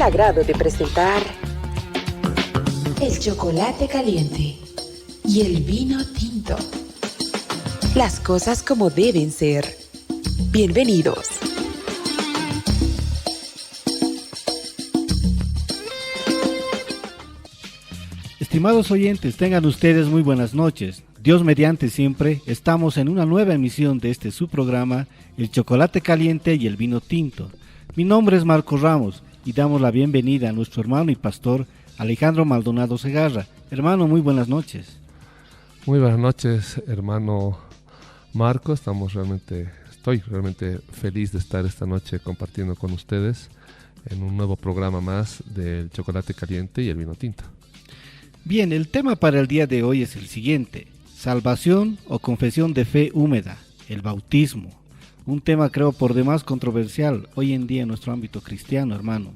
el agrado de presentar el chocolate caliente y el vino tinto. las cosas como deben ser. Bienvenidos. Estimados oyentes, tengan ustedes muy buenas noches. Dios mediante siempre, estamos en una nueva emisión de este su programa, El Chocolate Caliente y el Vino Tinto. Mi nombre es Marcos Ramos y damos la bienvenida a nuestro hermano y pastor Alejandro Maldonado Segarra. Hermano, muy buenas noches. Muy buenas noches, hermano Marco. Estoy realmente feliz de estar esta noche compartiendo con ustedes en un nuevo programa más del Chocolate Caliente y el Vino Tinto. Bien, el tema para el día de hoy es el siguiente: salvación o confesión de fe húmeda, el bautismo. Un tema creo por demás controversial hoy en día en nuestro ámbito cristiano, hermano.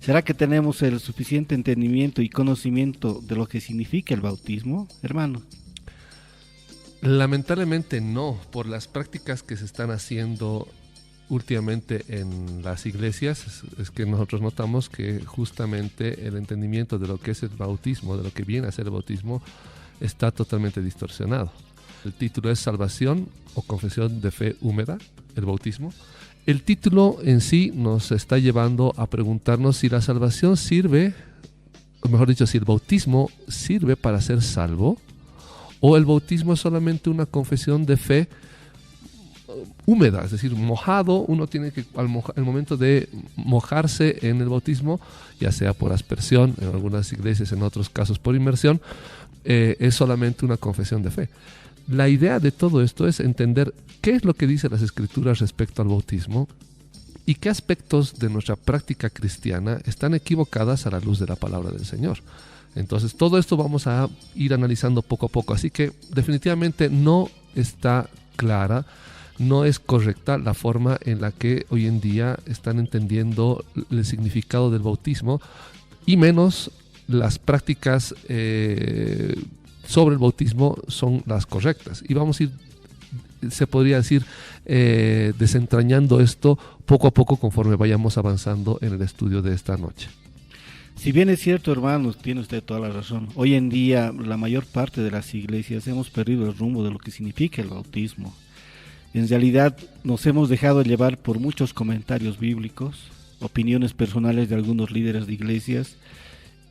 ¿Será que tenemos el suficiente entendimiento y conocimiento de lo que significa el bautismo, hermano? Lamentablemente no, por las prácticas que se están haciendo últimamente en las iglesias, es que nosotros notamos que justamente el entendimiento de lo que es el bautismo, de lo que viene a ser el bautismo, está totalmente distorsionado. El título es Salvación o confesión de fe húmeda, el bautismo. El título en sí nos está llevando a preguntarnos si la salvación sirve, o mejor dicho, si el bautismo sirve para ser salvo, o el bautismo es solamente una confesión de fe húmeda, es decir, mojado. Uno tiene que, al momento de mojarse en el bautismo, ya sea por aspersión, en algunas iglesias, en otros casos por inmersión, es solamente una confesión de fe. La idea de todo esto es entender qué es lo que dicen las Escrituras respecto al bautismo y qué aspectos de nuestra práctica cristiana están equivocadas a la luz de la palabra del Señor. Entonces, todo esto vamos a ir analizando poco a poco. Así que definitivamente no está clara, no es correcta la forma en la que hoy en día están entendiendo el significado del bautismo, y menos las prácticas sobre el bautismo son las correctas. Y vamos a ir, se podría decir, desentrañando esto poco a poco conforme vayamos avanzando en el estudio de esta noche. Si bien es cierto, hermanos, tiene usted toda la razón. Hoy en día la mayor parte de las iglesias hemos perdido el rumbo de lo que significa el bautismo. En realidad nos hemos dejado llevar por muchos comentarios bíblicos, opiniones personales de algunos líderes de iglesias,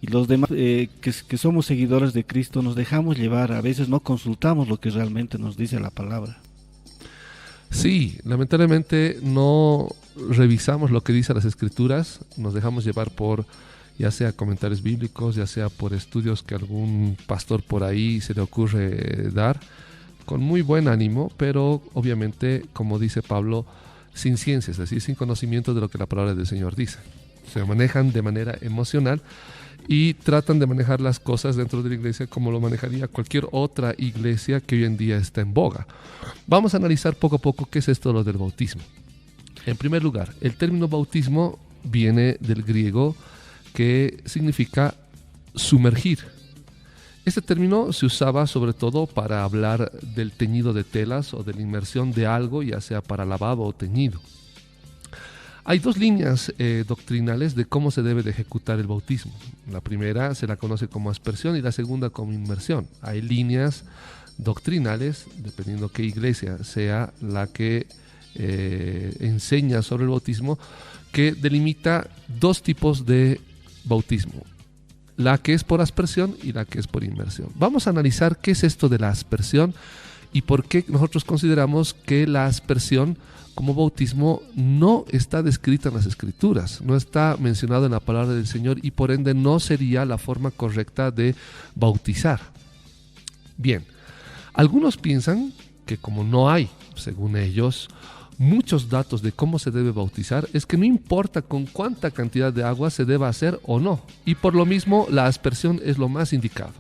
y los demás que somos seguidores de Cristo nos dejamos llevar. A veces no consultamos lo que realmente nos dice la palabra. Sí, lamentablemente no revisamos lo que dice las Escrituras, nos dejamos llevar por ya sea comentarios bíblicos, ya sea por estudios que algún pastor por ahí se le ocurre dar, con muy buen ánimo, pero obviamente, como dice Pablo, sin ciencia, es decir, sin conocimiento de lo que la palabra del Señor dice. Se manejan de manera emocional y tratan de manejar las cosas dentro de la iglesia como lo manejaría cualquier otra iglesia que hoy en día está en boga. Vamos a analizar poco a poco qué es esto lo del bautismo. En primer lugar, el término bautismo viene del griego, que significa sumergir. Este término se usaba sobre todo para hablar del teñido de telas o de la inmersión de algo, ya sea para lavado o teñido. Hay dos líneas doctrinales de cómo se debe de ejecutar el bautismo. La primera se la conoce como aspersión y la segunda como inmersión. Hay líneas doctrinales, dependiendo qué iglesia sea la que enseña sobre el bautismo, que delimita dos tipos de bautismo: la que es por aspersión y la que es por inmersión. Vamos a analizar qué es esto de la aspersión y por qué nosotros consideramos que la aspersión como bautismo no está descrita en las Escrituras, no está mencionado en la palabra del Señor, y por ende no sería la forma correcta de bautizar. Bien, algunos piensan que como no hay, según ellos, muchos datos de cómo se debe bautizar, es que no importa con cuánta cantidad de agua se deba hacer o no, y por lo mismo la aspersión es lo más indicado,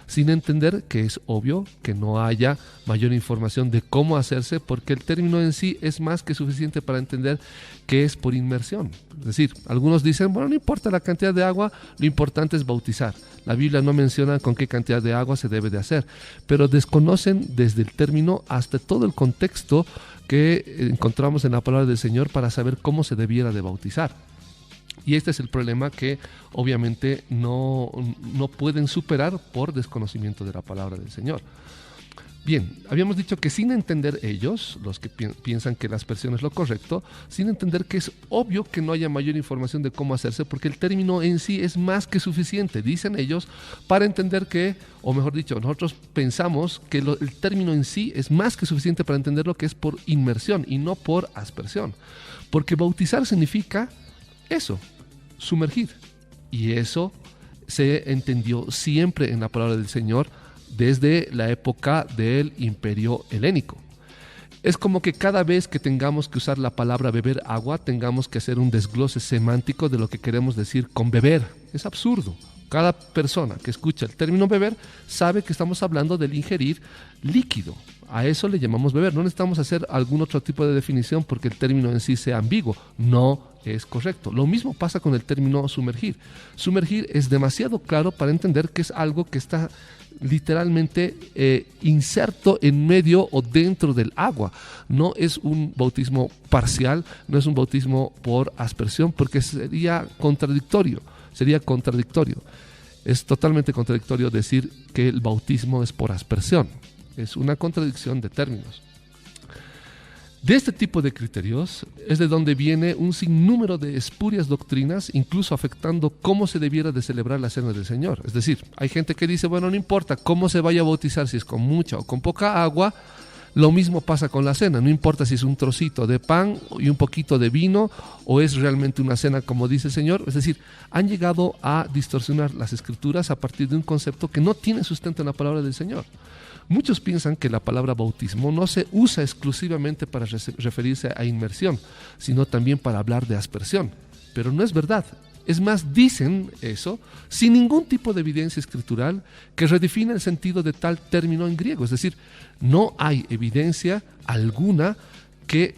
sin entender que es obvio que no haya mayor información de cómo hacerse, porque el término en sí es más que suficiente para entender que es por inmersión. Es decir, algunos dicen, bueno, no importa la cantidad de agua, lo importante es bautizar. La Biblia no menciona con qué cantidad de agua se debe de hacer, pero desconocen desde el término hasta todo el contexto que encontramos en la palabra del Señor para saber cómo se debiera de bautizar. Y este es el problema que obviamente no pueden superar por desconocimiento de la palabra del Señor. Bien, habíamos dicho que sin entender ellos, los que piensan que la aspersión es lo correcto, sin entender que es obvio que no haya mayor información de cómo hacerse, porque el término en sí es más que suficiente, dicen ellos, para entender que, o mejor dicho, nosotros pensamos que el término en sí es más que suficiente para entender lo que es por inmersión y no por aspersión. Porque bautizar significa eso, sumergir. Y eso se entendió siempre en la palabra del Señor desde la época del Imperio Helénico. Es como que cada vez que tengamos que usar la palabra beber agua, tengamos que hacer un desglose semántico de lo que queremos decir con beber. Es absurdo. Cada persona que escucha el término beber sabe que estamos hablando del ingerir líquido. A eso le llamamos beber. No necesitamos hacer algún otro tipo de definición porque el término en sí sea ambiguo. No es correcto. Lo mismo pasa con el término sumergir. Sumergir es demasiado claro para entender que es algo que está literalmente inserto en medio o dentro del agua. No es un bautismo parcial, no es un bautismo por aspersión, porque sería contradictorio. Es totalmente contradictorio decir que el bautismo es por aspersión. Es una contradicción de términos. De este tipo de criterios es de donde viene un sinnúmero de espurias doctrinas, incluso afectando cómo se debiera de celebrar la cena del Señor. Es decir, hay gente que dice, bueno, no importa cómo se vaya a bautizar, si es con mucha o con poca agua, lo mismo pasa con la cena. No importa si es un trocito de pan y un poquito de vino o es realmente una cena como dice el Señor. Es decir, han llegado a distorsionar las Escrituras a partir de un concepto que no tiene sustento en la palabra del Señor. Muchos piensan que la palabra bautismo no se usa exclusivamente para referirse a inmersión, sino también para hablar de aspersión. Pero no es verdad. Es más, dicen eso sin ningún tipo de evidencia escritural que redefine el sentido de tal término en griego. Es decir, no hay evidencia alguna que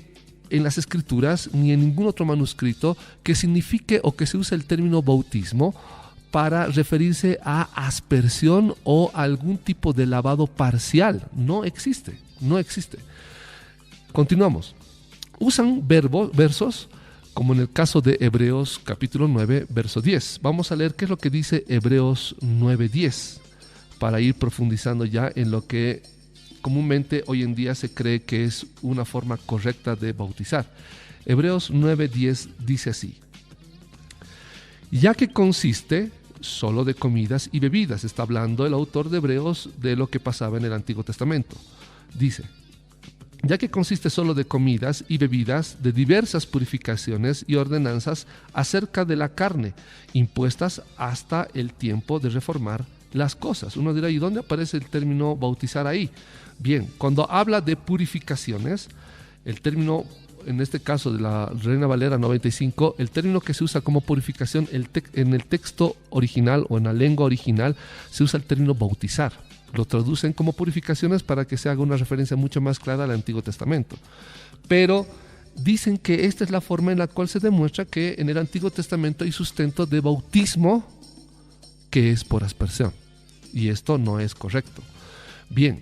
en las Escrituras ni en ningún otro manuscrito que signifique o que se use el término bautismo para referirse a aspersión o algún tipo de lavado parcial. No existe. Continuamos. Usan versos, como en el caso de Hebreos capítulo 9, verso 10. Vamos a leer qué es lo que dice Hebreos 9, 10, para ir profundizando ya en lo que comúnmente hoy en día se cree que es una forma correcta de bautizar. Hebreos 9, 10 dice así: ya que consiste solo de comidas y bebidas. Está hablando el autor de Hebreos de lo que pasaba en el Antiguo Testamento. Dice, ya que consiste solo de comidas y bebidas, de diversas purificaciones y ordenanzas acerca de la carne, impuestas hasta el tiempo de reformar las cosas. Uno dirá, ¿y dónde aparece el término bautizar ahí? Bien, cuando habla de purificaciones, el término, en este caso de la Reina Valera 95, el término que se usa como purificación en el texto original o en la lengua original se usa el término bautizar. Lo traducen como purificaciones para que se haga una referencia mucho más clara al Antiguo Testamento. Pero dicen que esta es la forma en la cual se demuestra que en el Antiguo Testamento hay sustento de bautismo que es por aspersión. Y esto no es correcto. Bien,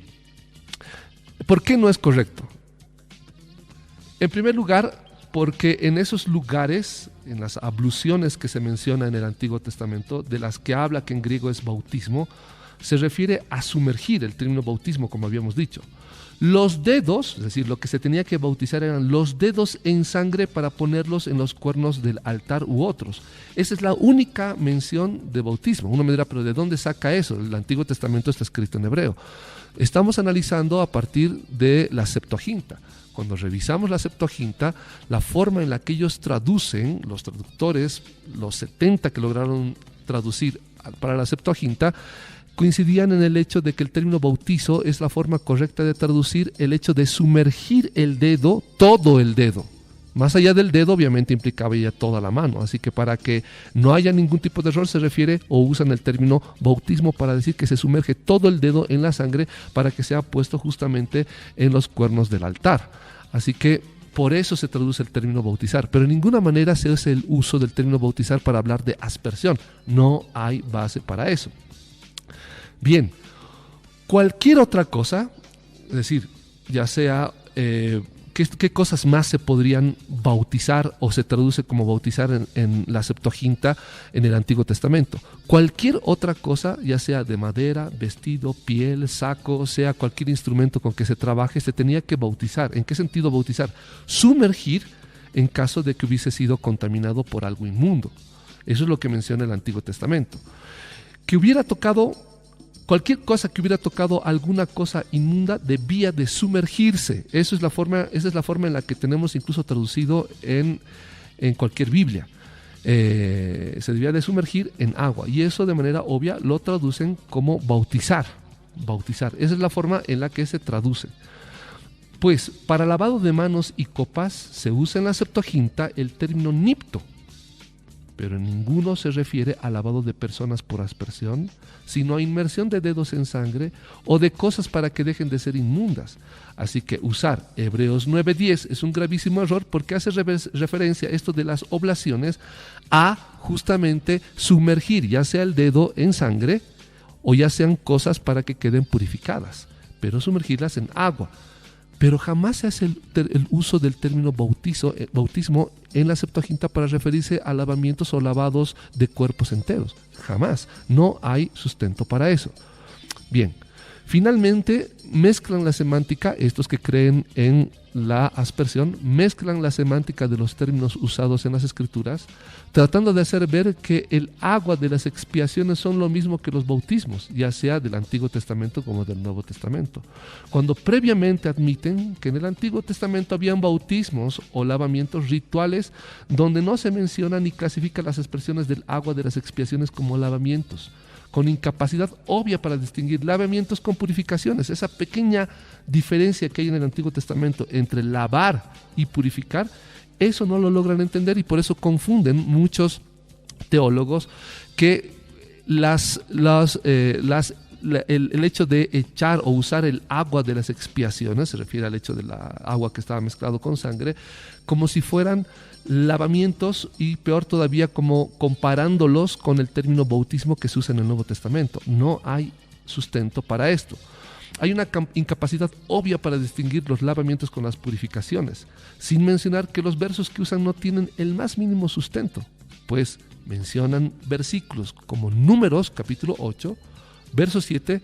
¿por qué no es correcto? En primer lugar, porque en esos lugares, en las abluciones que se menciona en el Antiguo Testamento, de las que habla que en griego es bautismo, se refiere a sumergir, el término bautismo, como habíamos dicho. Los dedos, es decir, lo que se tenía que bautizar eran los dedos en sangre para ponerlos en los cuernos del altar u otros. Esa es la única mención de bautismo. Uno me dirá, pero ¿de dónde saca eso? El Antiguo Testamento está escrito en hebreo. Estamos analizando a partir de la Septuaginta. Cuando revisamos la Septuaginta, la forma en la que ellos traducen, los traductores, los 70 que lograron traducir para la Septuaginta, coincidían en el hecho de que el término bautizo es la forma correcta de traducir el hecho de sumergir el dedo, todo el dedo. Más allá del dedo, obviamente implicaba ya toda la mano. Así que para que no haya ningún tipo de error, se refiere o usan el término bautismo para decir que se sumerge todo el dedo en la sangre para que sea puesto justamente en los cuernos del altar. Así que por eso se traduce el término bautizar, pero de ninguna manera se hace el uso del término bautizar para hablar de aspersión. No hay base para eso. Bien, cualquier otra cosa, es decir, ya sea, ¿qué ¿Qué cosas más se podrían bautizar o se traduce como bautizar en la Septuaginta en el Antiguo Testamento? Cualquier otra cosa, ya sea de madera, vestido, piel, saco, sea cualquier instrumento con que se trabaje, se tenía que bautizar. ¿En qué sentido bautizar? Sumergir en caso de que hubiese sido contaminado por algo inmundo. Eso es lo que menciona el Antiguo Testamento. Que hubiera tocado, cualquier cosa que hubiera tocado alguna cosa inmunda debía de sumergirse. Esa es la forma en la que tenemos incluso traducido en cualquier Biblia. Se debía de sumergir en agua, y eso de manera obvia lo traducen como bautizar. Bautizar. Esa es la forma en la que se traduce. Pues para lavado de manos y copas se usa en la Septuaginta el término nipto, pero en ninguno se refiere al lavado de personas por aspersión, sino a inmersión de dedos en sangre o de cosas para que dejen de ser inmundas. Así que usar Hebreos 9:10 es un gravísimo error, porque hace referencia a esto de las oblaciones a justamente sumergir ya sea el dedo en sangre o ya sean cosas para que queden purificadas, pero sumergirlas en agua. Pero jamás se hace el uso del término bautismo en la Septuaginta para referirse a lavamientos o lavados de cuerpos enteros. Jamás. No hay sustento para eso. Bien, finalmente mezclan la semántica, estos que creen en la aspersión, mezclan la semántica de los términos usados en las Escrituras, tratando de hacer ver que el agua de las expiaciones son lo mismo que los bautismos, ya sea del Antiguo Testamento como del Nuevo Testamento, cuando previamente admiten que en el Antiguo Testamento habían bautismos o lavamientos rituales donde no se menciona ni clasifica las expresiones del agua de las expiaciones como lavamientos, con incapacidad obvia para distinguir lavamientos con purificaciones. Esa pequeña diferencia que hay en el Antiguo Testamento entre lavar y purificar, eso no lo logran entender, y por eso confunden muchos teólogos que el hecho de echar o usar el agua de las expiaciones, se refiere al hecho de la agua que estaba mezclado con sangre, como si fueran lavamientos, y peor todavía como comparándolos con el término bautismo que se usa en el Nuevo Testamento. No hay sustento para esto. Hay una incapacidad obvia para distinguir los lavamientos con las purificaciones, sin mencionar que los versos que usan no tienen el más mínimo sustento, pues mencionan versículos como Números capítulo 8, verso 7,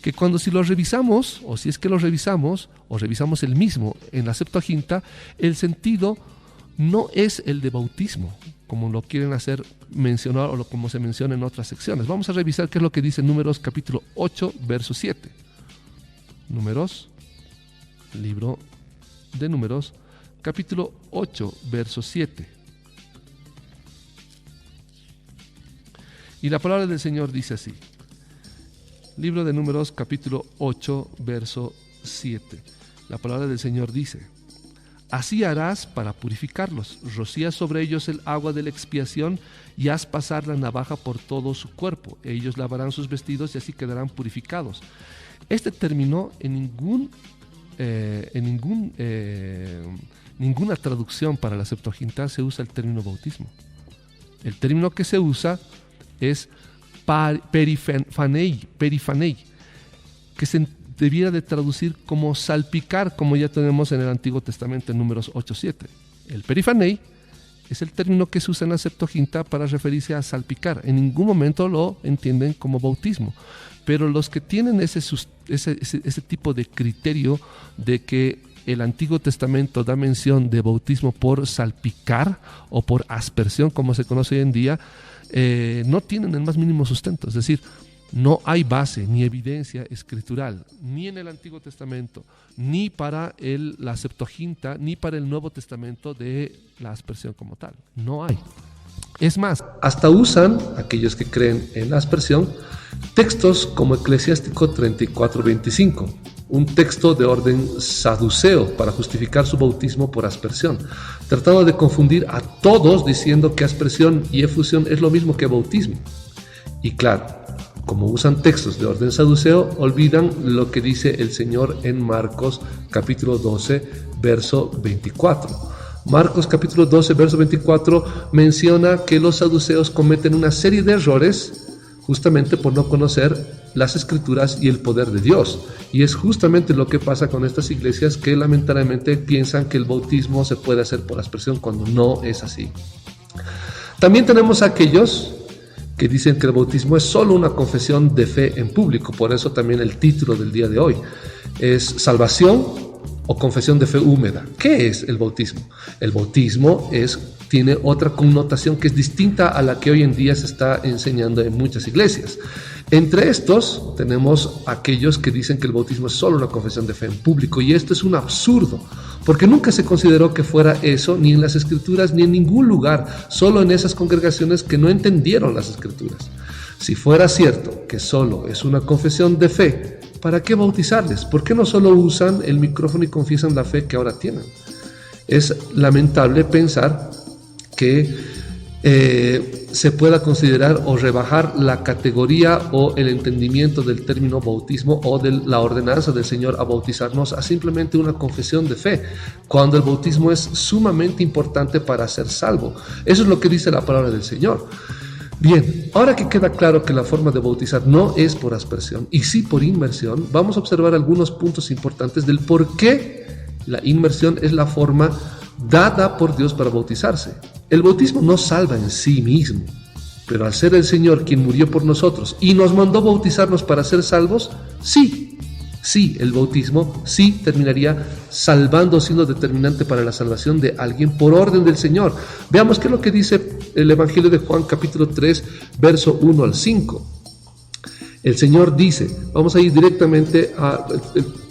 que cuando si los revisamos, o si es que los revisamos, o revisamos el mismo en la Septuaginta, el sentido no es el de bautismo, como lo quieren hacer mencionar o como se menciona en otras secciones. Vamos a revisar qué es lo que dice Números capítulo 8, verso 7. Números, libro de Números, capítulo 8, verso 7. Y la palabra del Señor dice así. Libro de Números, capítulo 8, verso 7. La palabra del Señor dice: así harás para purificarlos, rocía sobre ellos el agua de la expiación y haz pasar la navaja por todo su cuerpo. Ellos lavarán sus vestidos y así quedarán purificados. Este término ninguna traducción para la Septuaginta se usa el término bautismo. El término que se usa es perifanei, que se debiera de traducir como salpicar, como ya tenemos en el Antiguo Testamento en Números 8:7. El perifanei es el término que se usa en la Septuaginta para referirse a salpicar. En ningún momento lo entienden como bautismo, pero los que tienen ese tipo de criterio de que el Antiguo Testamento da mención de bautismo por salpicar o por aspersión, como se conoce hoy en día, no tienen el más mínimo sustento. Es decir, no hay base ni evidencia escritural, ni en el Antiguo Testamento, ni para la Septuaginta, ni para el Nuevo Testamento de la aspersión como tal. No hay. Es más, hasta usan, aquellos que creen en la aspersión, textos como Eclesiástico 34:25, un texto de orden saduceo para justificar su bautismo por aspersión, tratando de confundir a todos diciendo que aspersión y efusión es lo mismo que bautismo. Y claro, como usan textos de orden saduceo, olvidan lo que dice el Señor en Marcos capítulo 12, verso 24. Marcos capítulo 12, verso 24 menciona que los saduceos cometen una serie de errores justamente por no conocer las Escrituras y el poder de Dios. Y es justamente lo que pasa con estas iglesias que lamentablemente piensan que el bautismo se puede hacer por aspersión cuando no es así. También tenemos a aquellos que dicen que el bautismo es solo una confesión de fe en público. Por eso también el título del día de hoy es salvación o confesión de fe húmeda. ¿Qué es el bautismo? El bautismo tiene otra connotación que es distinta a la que hoy en día se está enseñando en muchas iglesias. Entre estos tenemos aquellos que dicen que el bautismo es solo una confesión de fe en público, y esto es un absurdo, porque nunca se consideró que fuera eso, ni en las Escrituras ni en ningún lugar, solo en esas congregaciones que no entendieron las Escrituras. Si fuera cierto que solo es una confesión de fe, ¿para qué bautizarles? ¿Por qué no solo usan el micrófono y confiesan la fe que ahora tienen? Es lamentable pensar que se pueda considerar o rebajar la categoría o el entendimiento del término bautismo o de la ordenanza del Señor a bautizarnos a simplemente una confesión de fe, cuando el bautismo es sumamente importante para ser salvo. Eso es lo que dice la palabra del Señor. Bien, ahora que queda claro que la forma de bautizar no es por aspersión y sí por inmersión, vamos a observar algunos puntos importantes del por qué la inmersión es la forma dada por Dios para bautizarse. El bautismo no salva en sí mismo, pero al ser el Señor quien murió por nosotros y nos mandó bautizarnos para ser salvos, sí, el bautismo sí terminaría salvando, siendo determinante para la salvación de alguien por orden del Señor. Veamos qué es lo que dice el Evangelio de Juan, capítulo 3, verso 1 al 5. El Señor dice, vamos a ir directamente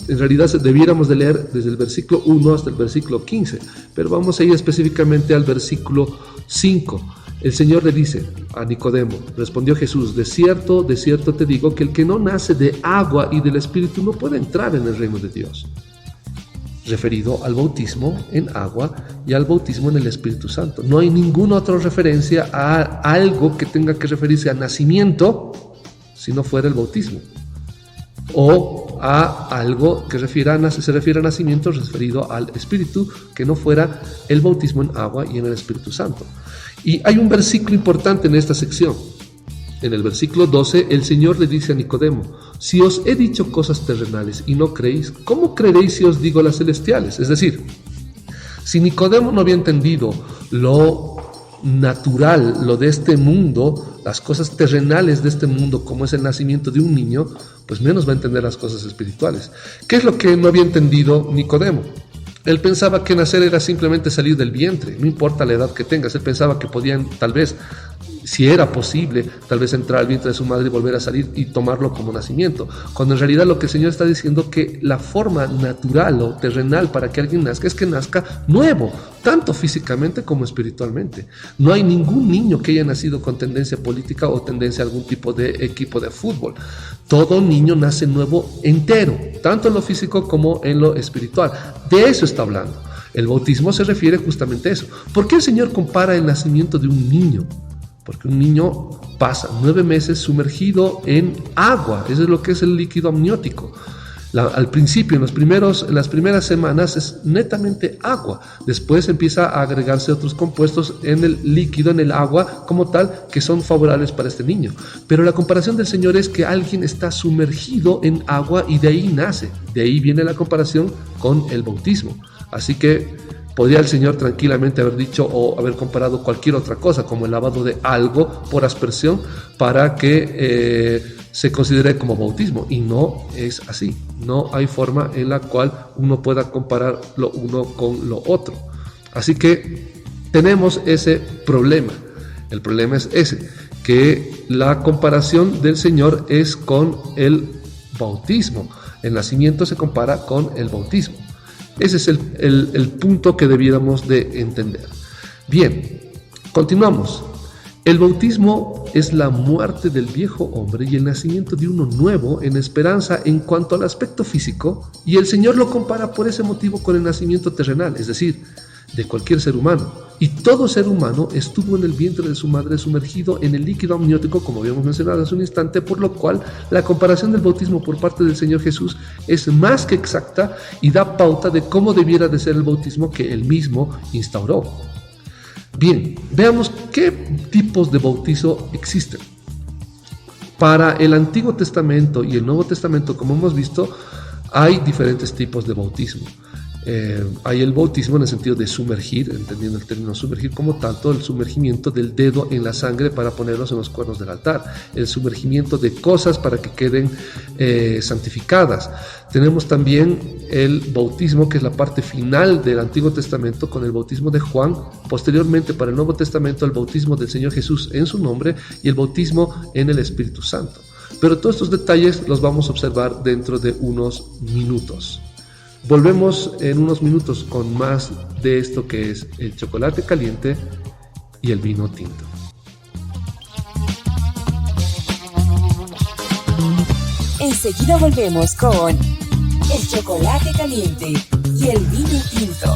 en realidad debiéramos de leer desde el versículo 1 hasta el versículo 15, pero vamos a ir específicamente al versículo 5. El Señor le dice a Nicodemo, respondió Jesús, de cierto te digo que el que no nace de agua y del Espíritu no puede entrar en el reino de Dios. Referido al bautismo en agua y al bautismo en el Espíritu Santo. No hay ninguna otra referencia a algo que tenga que referirse a nacimiento si no fuera el bautismo, o a algo que se refiere a nacimiento referido al Espíritu, que no fuera el bautismo en agua y en el Espíritu Santo. Y hay un versículo importante en esta sección. En el versículo 12, el Señor le dice a Nicodemo, si os he dicho cosas terrenales y no creéis, ¿cómo creeréis si os digo las celestiales? Es decir, si Nicodemo no había entendido lo natural, lo de este mundo, las cosas terrenales de este mundo, como es el nacimiento de un niño, pues menos va a entender las cosas espirituales. ¿Qué es lo que no había entendido Nicodemo? Él pensaba que nacer era simplemente salir del vientre, no importa la edad que tengas. Él pensaba que podían, tal vez, si era posible, tal vez entrar al vientre de su madre y volver a salir y tomarlo como nacimiento. Cuando en realidad lo que el Señor está diciendo que la forma natural o terrenal para que alguien nazca es que nazca nuevo, tanto físicamente como espiritualmente. No hay ningún niño que haya nacido con tendencia política o tendencia a algún tipo de equipo de fútbol. Todo niño nace nuevo entero, tanto en lo físico como en lo espiritual. De eso está hablando. El bautismo se refiere justamente a eso. ¿Por qué el Señor compara el nacimiento de un niño? Porque un niño pasa 9 meses sumergido en agua, eso es lo que es el líquido amniótico. Al principio, en las primeras semanas es netamente agua, después empieza a agregarse otros compuestos en el líquido, en el agua como tal, que son favorables para este niño. Pero la comparación del Señor es que alguien está sumergido en agua y de ahí nace, de ahí viene la comparación con el bautismo. Así que podría el Señor tranquilamente haber dicho o haber comparado cualquier otra cosa, como el lavado de algo por aspersión, para que se considere como bautismo. Y no es así. No hay forma en la cual uno pueda comparar lo uno con lo otro. Así que tenemos ese problema. El problema es ese, que la comparación del Señor es con el bautismo. El nacimiento se compara con el bautismo. Ese es el punto que debiéramos de entender. Bien, continuamos. El bautismo es la muerte del viejo hombre y el nacimiento de uno nuevo en esperanza en cuanto al aspecto físico, y el Señor lo compara por ese motivo con el nacimiento terrenal, es decir, de cualquier ser humano. Y todo ser humano estuvo en el vientre de su madre sumergido en el líquido amniótico, como habíamos mencionado hace un instante, por lo cual la comparación del bautismo por parte del Señor Jesús es más que exacta y da pauta de cómo debiera de ser el bautismo que él mismo instauró. Bien, veamos qué tipos de bautizo existen. Para el Antiguo Testamento y el Nuevo Testamento, como hemos visto, hay diferentes tipos de bautismo. Hay el bautismo en el sentido de sumergir, entendiendo el término sumergir como tanto, el sumergimiento del dedo en la sangre para ponerlos en los cuernos del altar, el sumergimiento de cosas para que queden santificadas. Tenemos también el bautismo, que es la parte final del Antiguo Testamento, con el bautismo de Juan. Posteriormente, para el Nuevo Testamento, el bautismo del Señor Jesús en su nombre y el bautismo en el Espíritu Santo. Pero todos estos detalles los vamos a observar dentro de unos minutos. Volvemos en unos minutos con más de esto que es el chocolate caliente y el vino tinto. Enseguida volvemos con el chocolate caliente y el vino tinto.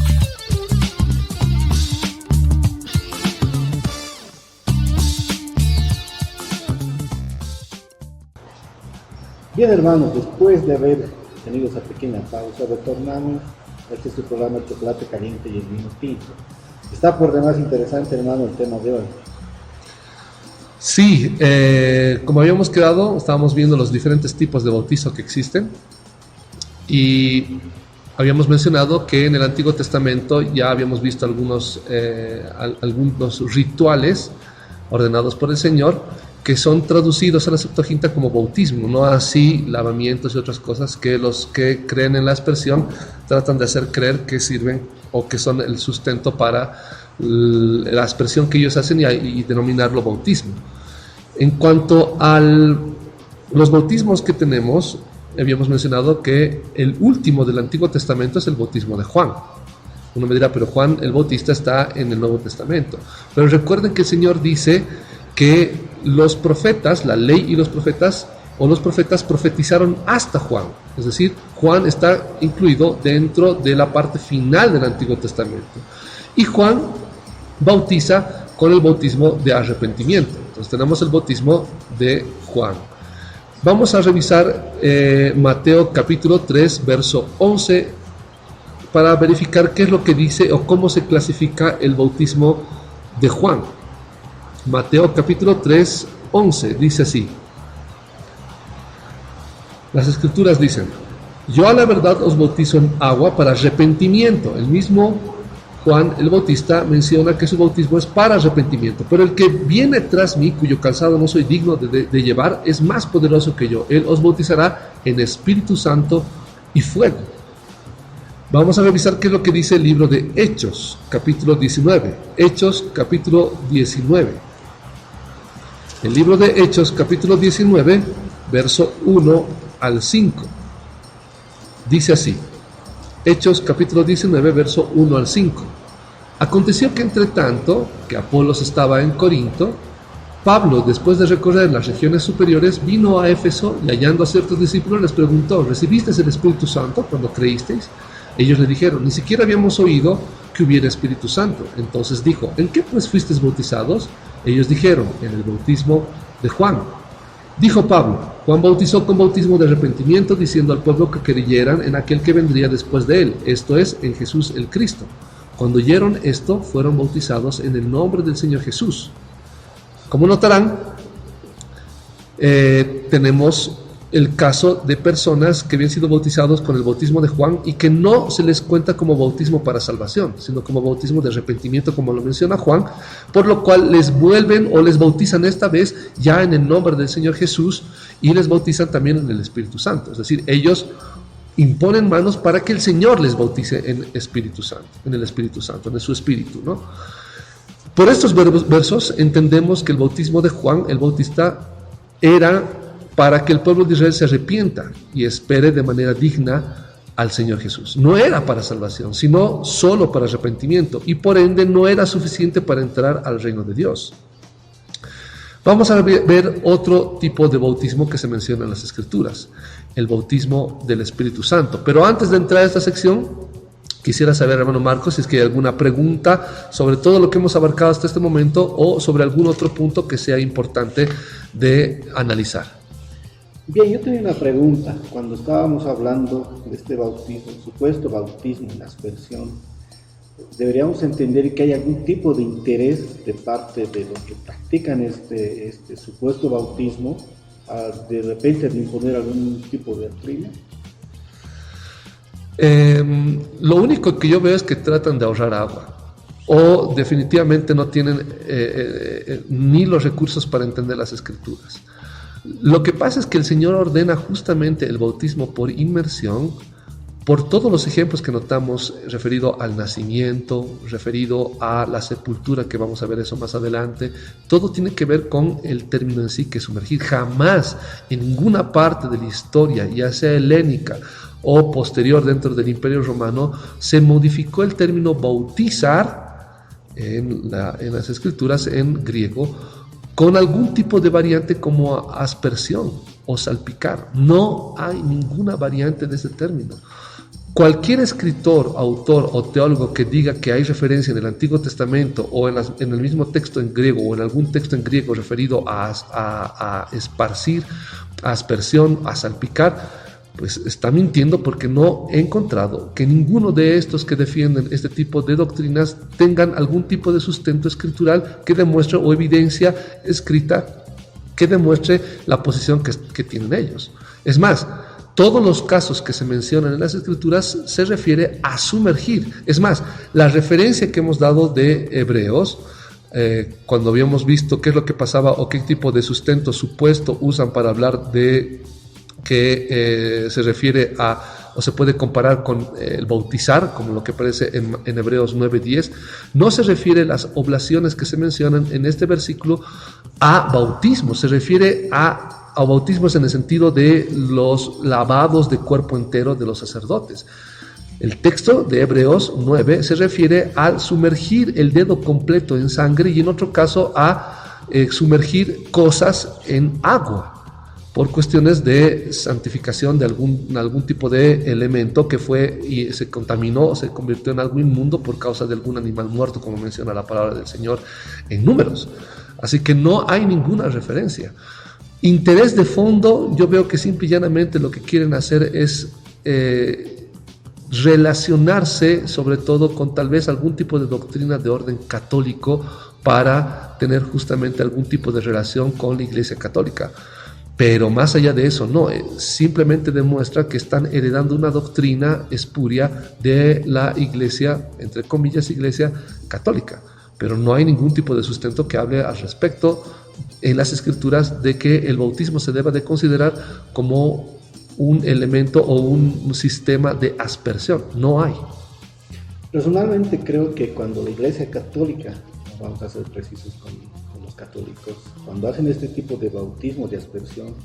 Bien, hermanos, después de haber tenido esa pequeña pausa, retornamos a este su programa El Chocolate Caliente y el Vino Tinto. Está por demás interesante, hermano, el tema de hoy. Sí, como habíamos quedado, estábamos viendo los diferentes tipos de bautizo que existen y habíamos mencionado que en el Antiguo Testamento ya habíamos visto algunos rituales ordenados por el Señor que son traducidos a la Septuaginta como bautismo, no así lavamientos y otras cosas que los que creen en la aspersión tratan de hacer creer que sirven o que son el sustento para la aspersión que ellos hacen y denominarlo bautismo. En cuanto a los bautismos que tenemos, habíamos mencionado que el último del Antiguo Testamento es el bautismo de Juan. Uno me dirá, pero Juan el Bautista está en el Nuevo Testamento. Pero recuerden que el Señor dice que los profetas, la ley y los profetas profetizaron hasta Juan. Es decir, Juan está incluido dentro de la parte final del Antiguo Testamento. Y Juan bautiza con el bautismo de arrepentimiento. Entonces tenemos el bautismo de Juan. Vamos a revisar Mateo capítulo 3, verso 11, para verificar qué es lo que dice o cómo se clasifica el bautismo de Juan. Mateo capítulo 3, 11, dice así. Las escrituras dicen: yo a la verdad os bautizo en agua para arrepentimiento. El mismo Juan el Bautista menciona que su bautismo es para arrepentimiento, pero el que viene tras mí, cuyo calzado no soy digno de llevar, es más poderoso que yo. Él os bautizará en Espíritu Santo y fuego. Vamos a revisar qué es lo que dice el libro de Hechos, capítulo 19. Hechos, capítulo 19. El libro de Hechos, capítulo 19, verso 1 al 5. Dice así. Hechos, capítulo 19, verso 1 al 5. Aconteció que entre tanto que Apolos estaba en Corinto, Pablo, después de recorrer las regiones superiores, vino a Éfeso y hallando a ciertos discípulos les preguntó: ¿recibisteis el Espíritu Santo cuando creísteis? Ellos le dijeron: ni siquiera habíamos oído que hubiera Espíritu Santo. Entonces dijo: ¿en qué pues fuisteis bautizados? Ellos dijeron: en el bautismo de Juan. Dijo Pablo: Juan bautizó con bautismo de arrepentimiento, diciendo al pueblo que creyeran en aquel que vendría después de él, esto es, en Jesús el Cristo. Cuando oyeron esto, fueron bautizados en el nombre del Señor Jesús. Como notarán, tenemos el caso de personas que habían sido bautizados con el bautismo de Juan y que no se les cuenta como bautismo para salvación, sino como bautismo de arrepentimiento, como lo menciona Juan, por lo cual les vuelven o les bautizan esta vez ya en el nombre del Señor Jesús y les bautizan también en el Espíritu Santo. Es decir, ellos imponen manos para que el Señor les bautice en Espíritu Santo, en el Espíritu Santo, en su Espíritu, ¿no? Por estos versos entendemos que el bautismo de Juan el Bautista era para que el pueblo de Israel se arrepienta y espere de manera digna al Señor Jesús. No era para salvación, sino solo para arrepentimiento, y por ende no era suficiente para entrar al reino de Dios. Vamos a ver otro tipo de bautismo que se menciona en las Escrituras, el bautismo del Espíritu Santo. Pero antes de entrar a esta sección, quisiera saber, hermano Marcos, si es que hay alguna pregunta sobre todo lo que hemos abarcado hasta este momento o sobre algún otro punto que sea importante de analizar. Bien, yo tenía una pregunta. Cuando estábamos hablando de este bautismo, el supuesto bautismo en la aspersión, deberíamos entender que hay algún tipo de interés de parte de los que practican este supuesto bautismo de repente de imponer algún tipo de doctrina? Lo único que yo veo es que tratan de ahorrar agua o definitivamente no tienen ni los recursos para entender las escrituras. Lo que pasa es que el Señor ordena justamente el bautismo por inmersión por todos los ejemplos que notamos referido al nacimiento, referido a la sepultura, que vamos a ver eso más adelante. Todo tiene que ver con el término en sí, que es sumergir. Jamás en ninguna parte de la historia, ya sea helénica o posterior dentro del Imperio Romano, se modificó el término bautizar en las escrituras en griego con algún tipo de variante como aspersión o salpicar. No hay ninguna variante de ese término. Cualquier escritor, autor o teólogo que diga que hay referencia en el Antiguo Testamento o en el mismo texto en griego o en algún texto en griego referido a esparcir, a aspersión, a salpicar, pues está mintiendo, porque no he encontrado que ninguno de estos que defienden este tipo de doctrinas tengan algún tipo de sustento escritural que demuestre o evidencia escrita que demuestre la posición que tienen ellos. Es más, todos los casos que se mencionan en las escrituras se refiere a sumergir. Es más, la referencia que hemos dado de Hebreos, cuando habíamos visto qué es lo que pasaba o qué tipo de sustento supuesto usan para hablar de que se refiere a, o se puede comparar con el bautizar, como lo que aparece en Hebreos 9:10, no se refiere las oblaciones que se mencionan en este versículo a bautismo, se refiere a bautismos en el sentido de los lavados de cuerpo entero de los sacerdotes. El texto de Hebreos 9 se refiere al sumergir el dedo completo en sangre y en otro caso a sumergir cosas en agua por cuestiones de santificación de algún tipo de elemento que fue y se contaminó, se convirtió en algo inmundo por causa de algún animal muerto, como menciona la palabra del Señor en Números. Así que no hay ninguna referencia. Interés de fondo, yo veo que simple y llanamente lo que quieren hacer es relacionarse sobre todo con tal vez algún tipo de doctrina de orden católico para tener justamente algún tipo de relación con la Iglesia Católica. Pero más allá de eso, no, simplemente demuestra que están heredando una doctrina espuria de la Iglesia, entre comillas, Iglesia Católica. Pero no hay ningún tipo de sustento que hable al respecto en las Escrituras de que el bautismo se deba de considerar como un elemento o un sistema de aspersión. No hay. Personalmente creo que cuando la Iglesia Católica, vamos a ser precisos con los católicos, cuando hacen este tipo de bautismo de aspersión,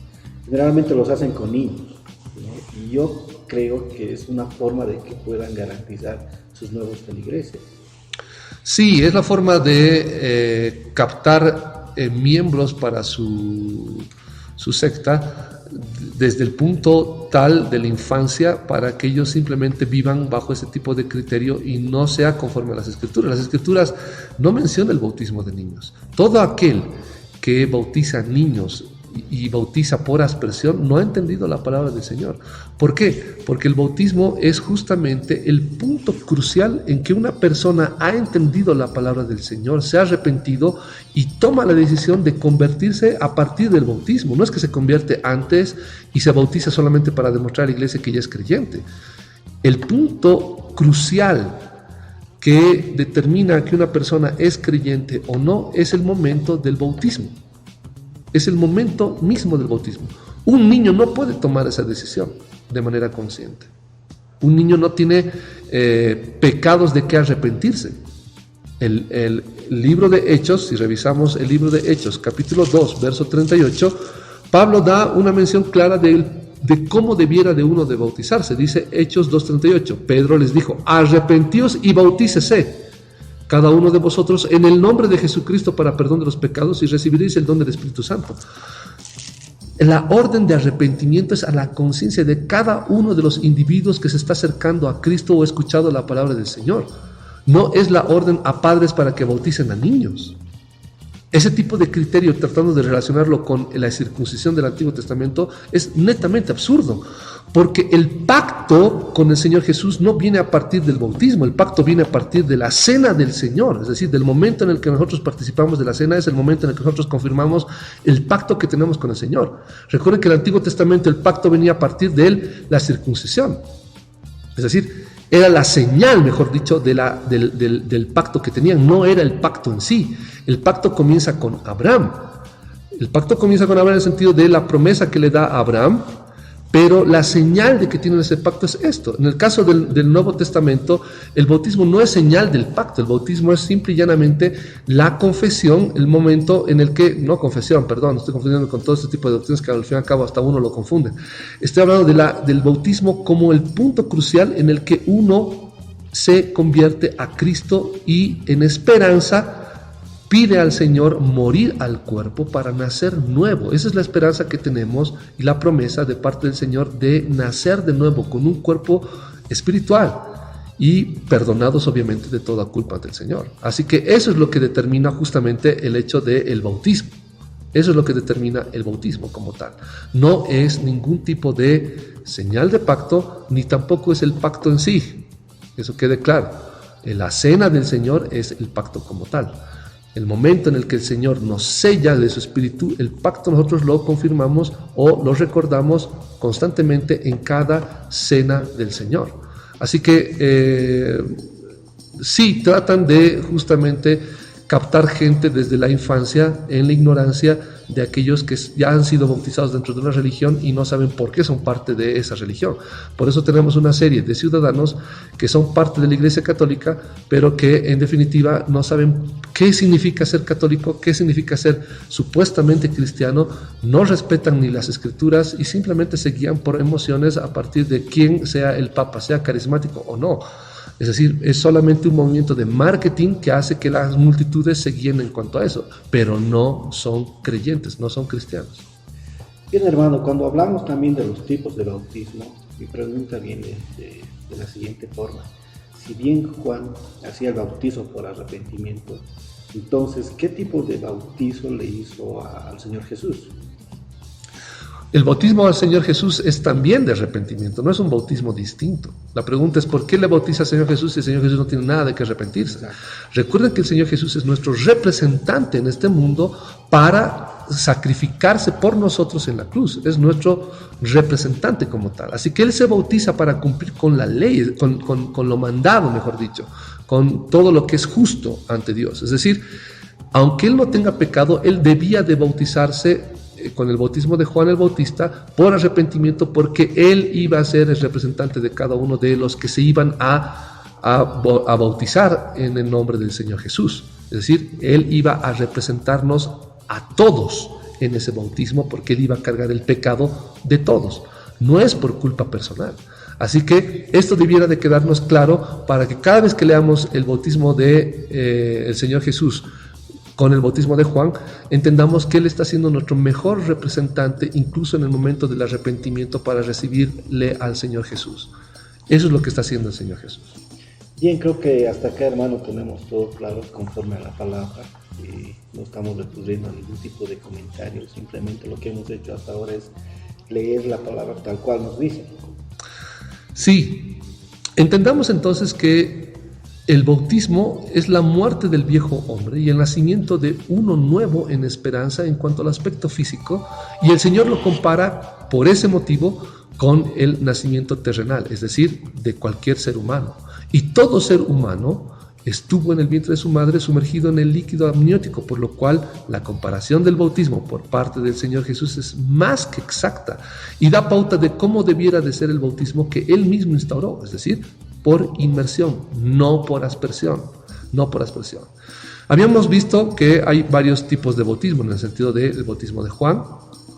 generalmente los hacen con niños, ¿no? Y yo creo que es una forma de que puedan garantizar sus nuevos feligreses. Sí, es la forma de captar miembros para su secta desde el punto tal de la infancia para que ellos simplemente vivan bajo ese tipo de criterio y no sea conforme a las Escrituras. Las Escrituras no mencionan el bautismo de niños. Todo aquel que bautiza niños y bautiza por aspersión no ha entendido la palabra del Señor. ¿Por qué? Porque el bautismo es justamente el punto crucial en que una persona ha entendido la palabra del Señor, se ha arrepentido y toma la decisión de convertirse a partir del bautismo. No es que se convierte antes y se bautiza solamente para demostrar a la iglesia que ya es creyente. El punto crucial que determina que una persona es creyente o no es el momento del bautismo. Es el momento mismo del bautismo. Un niño no puede tomar esa decisión de manera consciente. Un niño no tiene pecados de que arrepentirse. El libro de Hechos, si revisamos el libro de Hechos, capítulo 2, verso 38, Pablo da una mención clara de cómo debiera de uno de bautizarse. Dice Hechos 2:38, Pedro les dijo: arrepentíos y bautícese cada uno de vosotros en el nombre de Jesucristo para perdón de los pecados y recibiréis el don del Espíritu Santo. La orden de arrepentimiento es a la conciencia de cada uno de los individuos que se está acercando a Cristo o ha escuchado la palabra del Señor. No es la orden a padres para que bauticen a niños. Ese tipo de criterio, tratando de relacionarlo con la circuncisión del Antiguo Testamento, es netamente absurdo, Porque el pacto con el Señor Jesús no viene a partir del bautismo, el pacto viene a partir de la cena del Señor, es decir, del momento en el que nosotros participamos de la cena es el momento en el que nosotros confirmamos el pacto que tenemos con el Señor. Recuerden que en el Antiguo Testamento el pacto venía a partir de la circuncisión, es decir, era la señal, mejor dicho, del pacto que tenían, no era el pacto en sí. El pacto comienza con Abraham. El pacto comienza con Abraham en el sentido de la promesa que le da a Abraham, pero la señal de que tienen ese pacto es esto. En el caso del Nuevo Testamento, el bautismo no es señal del pacto, el bautismo es simple y llanamente la confesión, el momento en el que, no confesión, perdón, estoy confundiendo con todo este tipo de doctrinas que al fin y al cabo hasta uno lo confunde. Estoy hablando del bautismo como el punto crucial en el que uno se convierte a Cristo y en esperanza pide al Señor morir al cuerpo para nacer nuevo. Esa es la esperanza que tenemos y la promesa de parte del Señor de nacer de nuevo con un cuerpo espiritual y perdonados obviamente de toda culpa ante el Señor. Así que eso es lo que determina justamente el hecho del bautismo. Eso es lo que determina el bautismo como tal. No es ningún tipo de señal de pacto, ni tampoco es el pacto en sí. Eso quede claro. La cena del Señor es el pacto como tal. El momento en el que el Señor nos sella de su espíritu, el pacto nosotros lo confirmamos o lo recordamos constantemente en cada cena del Señor. Así que sí, tratan de justamente captar gente desde la infancia en la ignorancia de aquellos que ya han sido bautizados dentro de una religión y no saben por qué son parte de esa religión. Por eso tenemos una serie de ciudadanos que son parte de la Iglesia Católica, pero que en definitiva no saben qué significa ser católico, qué significa ser supuestamente cristiano, no respetan ni las escrituras y simplemente se guían por emociones a partir de quién sea el Papa, sea carismático o no. Es decir, es solamente un movimiento de marketing que hace que las multitudes se guíen en cuanto a eso, pero no son creyentes, no son cristianos. Bien, hermano, cuando hablamos también de los tipos de bautismo, mi pregunta viene de la siguiente forma. Si bien Juan hacía el bautizo por arrepentimiento, entonces, ¿qué tipo de bautizo le hizo al Señor Jesús? El bautismo al Señor Jesús es también de arrepentimiento, no es un bautismo distinto. La pregunta es, ¿por qué le bautiza al Señor Jesús si el Señor Jesús no tiene nada de qué arrepentirse? Exacto. Recuerden que el Señor Jesús es nuestro representante en este mundo para sacrificarse por nosotros en la cruz. Es nuestro representante como tal. Así que Él se bautiza para cumplir con la ley, con lo mandado, mejor dicho, con todo lo que es justo ante Dios. Es decir, aunque Él no tenga pecado, Él debía de bautizarse con el bautismo de Juan el Bautista por arrepentimiento, porque él iba a ser el representante de cada uno de los que se iban a bautizar en el nombre del Señor Jesús. Es decir, él iba a representarnos a todos en ese bautismo, porque él iba a cargar el pecado de todos. No es por culpa personal. Así que esto debiera de quedarnos claro para que cada vez que leamos el bautismo de el Señor Jesús con el bautismo de Juan, entendamos que Él está siendo nuestro mejor representante, incluso en el momento del arrepentimiento, para recibirle al Señor Jesús. Eso es lo que está haciendo el Señor Jesús. Bien, creo que hasta acá, hermano, tenemos todo claro conforme a la palabra. Y no estamos recurriendo a ningún tipo de comentario, simplemente lo que hemos hecho hasta ahora es leer la palabra tal cual nos dice. Sí, entendamos entonces que el bautismo es la muerte del viejo hombre y el nacimiento de uno nuevo en esperanza en cuanto al aspecto físico, y el Señor lo compara por ese motivo con el nacimiento terrenal, es decir, de cualquier ser humano. Y todo ser humano estuvo en el vientre de su madre sumergido en el líquido amniótico, por lo cual la comparación del bautismo por parte del Señor Jesús es más que exacta y da pauta de cómo debiera de ser el bautismo que Él mismo instauró, es decir, por inmersión, no por aspersión, no por aspersión. Habíamos visto que hay varios tipos de bautismo, en el sentido del bautismo de Juan.